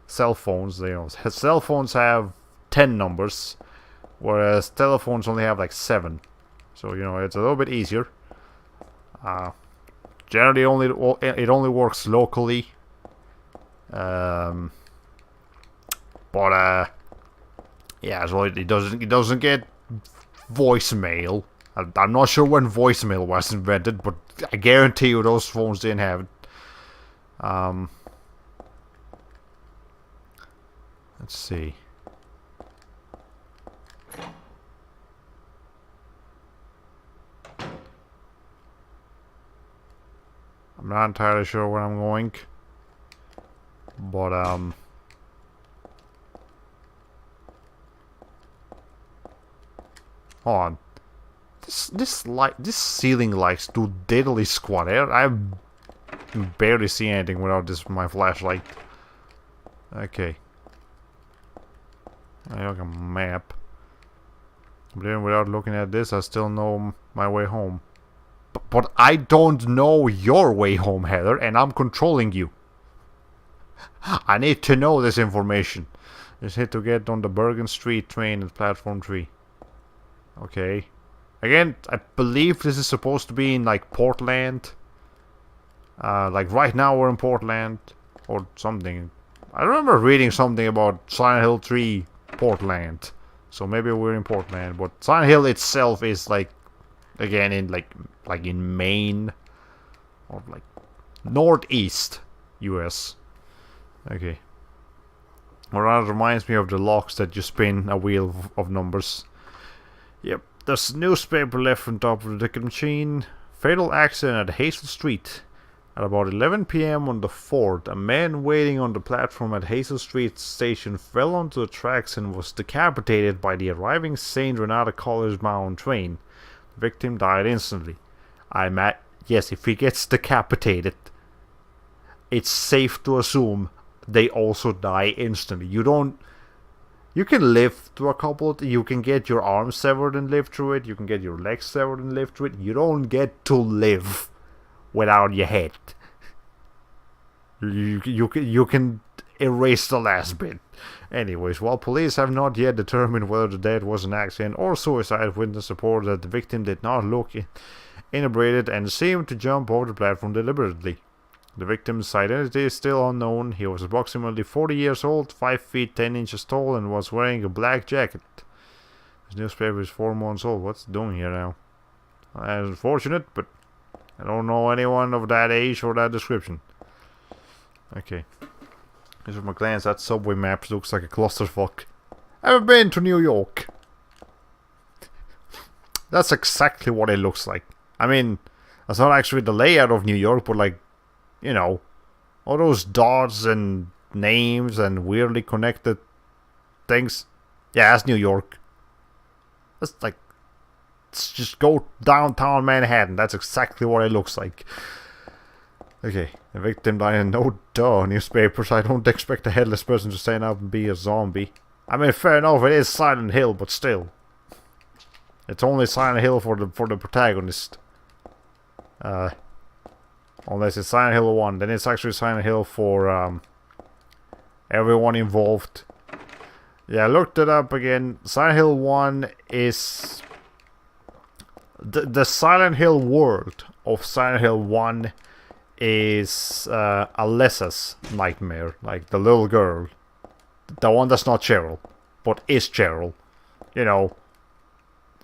cell phones. Cell phones have 10 numbers, whereas telephones only have like 7. So it's a little bit easier. Generally, it only works locally. Yeah, so it doesn't get voicemail. I'm not sure when voicemail was invented, but I guarantee you those phones didn't have it. Let's see. I'm not entirely sure where I'm going, but hold on. This ceiling lights do diddly squat. I can barely see anything without my flashlight. Okay. I look at a map. But even without looking at this, I still know my way home. But I don't know your way home, Heather, and I'm controlling you. I need to know this information. Just hit to get on the Bergen Street train at platform 3. Okay. Again, I believe this is supposed to be in like Portland. Like right now we're in Portland or something. I remember reading something about Silent Hill 3 Portland. So maybe we're in Portland, but Silent Hill itself is like again in like in Maine or like northeast US. Okay. Well, that reminds me of the locks that you spin a wheel of numbers. Yep. There's newspaper left on top of the ticket machine. Fatal accident at Hazel Street. At about 11 p.m. on the 4th, a man waiting on the platform at Hazel Street station fell onto the tracks and was decapitated by the arriving St. Renata College bound train. The victim died instantly. Yes, if he gets decapitated, it's safe to assume they also die instantly. You don't. You can live through a couple. You can get your arms severed and live through it. You can get your legs severed and live through it. You don't get to live without your head. You can erase the last bit. Anyways, while police have not yet determined whether the death was an accident or suicide, witness reported that the victim did not look inebriated and seemed to jump over the platform deliberately. The victim's identity is still unknown. He was approximately 40 years old, 5 feet 10 inches tall, and was wearing a black jacket. His newspaper is 4 months old. What's it doing here now? That's unfortunate, but I don't know anyone of that age or that description. Okay. Here's my glance. That subway map looks like a clusterfuck. Ever been to New York? That's exactly what it looks like. I mean, that's not actually the layout of New York, but like, you know, all those dots and names and weirdly connected things. Yeah, that's New York. That's like, let's just go downtown Manhattan. That's exactly what it looks like. Okay, the victim died in no newspapers. I don't expect a headless person to stand up and be a zombie. I mean, fair enough, it is Silent Hill, but still. It's only Silent Hill for the protagonist. Unless it's Silent Hill 1, then it's actually Silent Hill for everyone involved. Yeah, I looked it up again. Silent Hill 1 is... The Silent Hill world of Silent Hill 1 is Alessa's nightmare. Like, the little girl. The one that's not Cheryl, but is Cheryl. You know,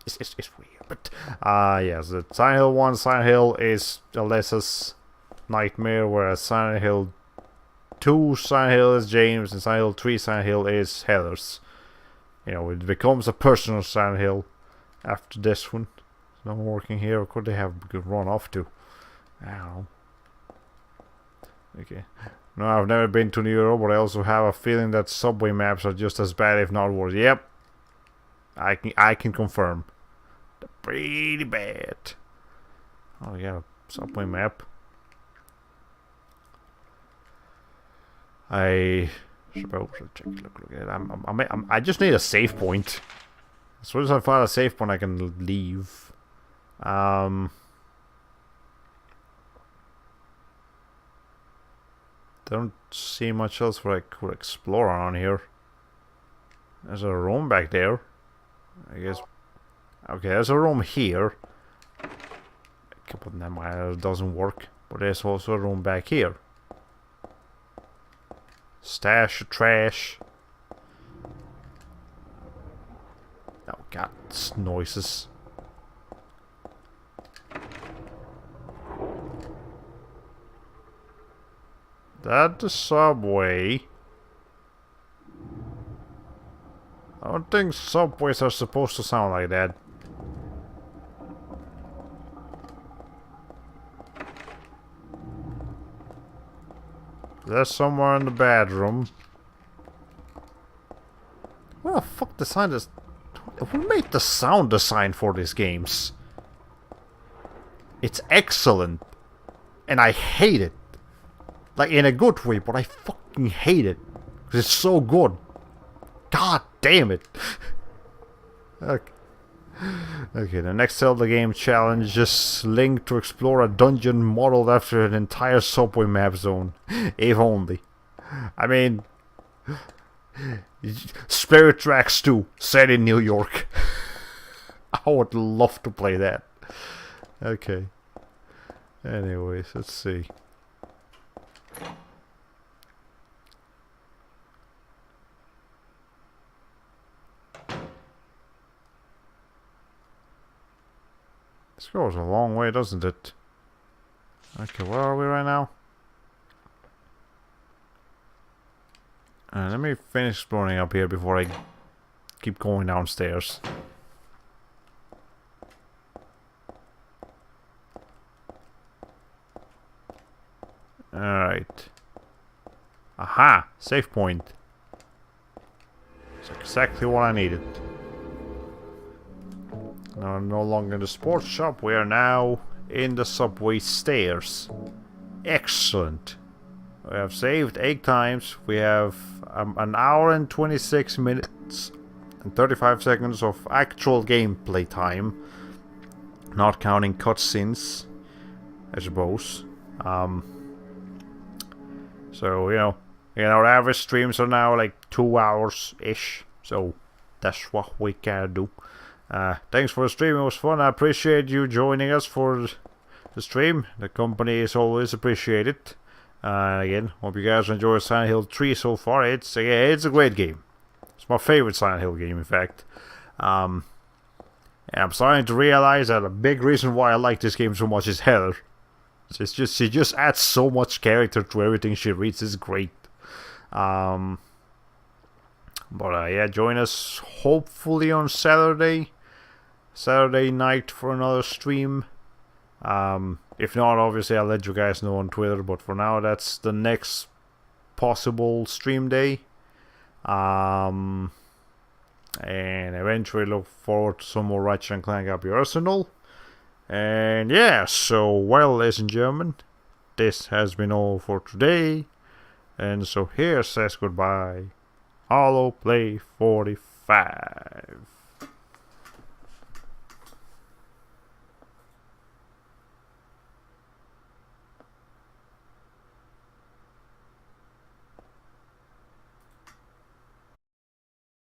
it's weird. But, yes, the Silent Hill 1, Silent Hill is Alessa's nightmare, whereas Silent Hill 2, Silent Hill is James, and Silent Hill 3, Silent Hill is Heather's. You know, it becomes a personal Silent Hill after this one. It's not working here. Or could they have run off to? I don't know. Okay. No, I've never been to New York, but I also have a feeling that subway maps are just as bad, if not worse. Yep. I can confirm. They're pretty bad. Oh yeah, subway map. I suppose I'll check. Look at it. I just need a save point. As soon as I find a save point, I can leave. Don't see much else where I could explore around here. There's a room back there, I guess. Okay, there's a room here. But never mind, it doesn't work. But there's also a room back here. Stash of trash. Oh god, it's noises. That the subway? I don't think subways are supposed to sound like that. There's somewhere in the bedroom. What the fuck design is... Who made the sound design for these games? It's excellent. And I hate it. Like, in a good way, but I fucking hate it. Because it's so good. God damn it. Okay. Okay, the next Zelda game challenge is Link to explore a dungeon modeled after an entire subway map zone. If only. I mean... Spirit Tracks 2, set in New York. I would love to play that. Okay. Anyways, let's see. This goes a long way, doesn't it? Okay, where are we right now? Let me finish exploring up here before I keep going downstairs. Alright. Aha! Save point. It's exactly what I needed. Now I'm no longer in the sports shop. We are now in the subway stairs. Excellent. We have saved 8 times. We have an hour and 26 minutes and 35 seconds of actual gameplay time. Not counting cutscenes, I suppose. So, our average streams are now like 2 hours-ish. So, that's what we can do. Thanks for the stream, it was fun. I appreciate you joining us for the stream. The company is always appreciated. Again, hope you guys enjoy Silent Hill 3 so far. It's a great game. It's my favorite Silent Hill game, in fact. And I'm starting to realize that a big reason why I like this game so much is Heather. She just adds so much character to everything she reads. It's great. But yeah, join us hopefully on Saturday night for another stream. If not, obviously I'll let you guys know on Twitter. But for now, that's the next possible stream day. And eventually look forward to some more Ratchet & Clank Up Your Arsenal. And yeah, so well, ladies and gentlemen, this has been all for today. And so here says goodbye, Hollow Play 45.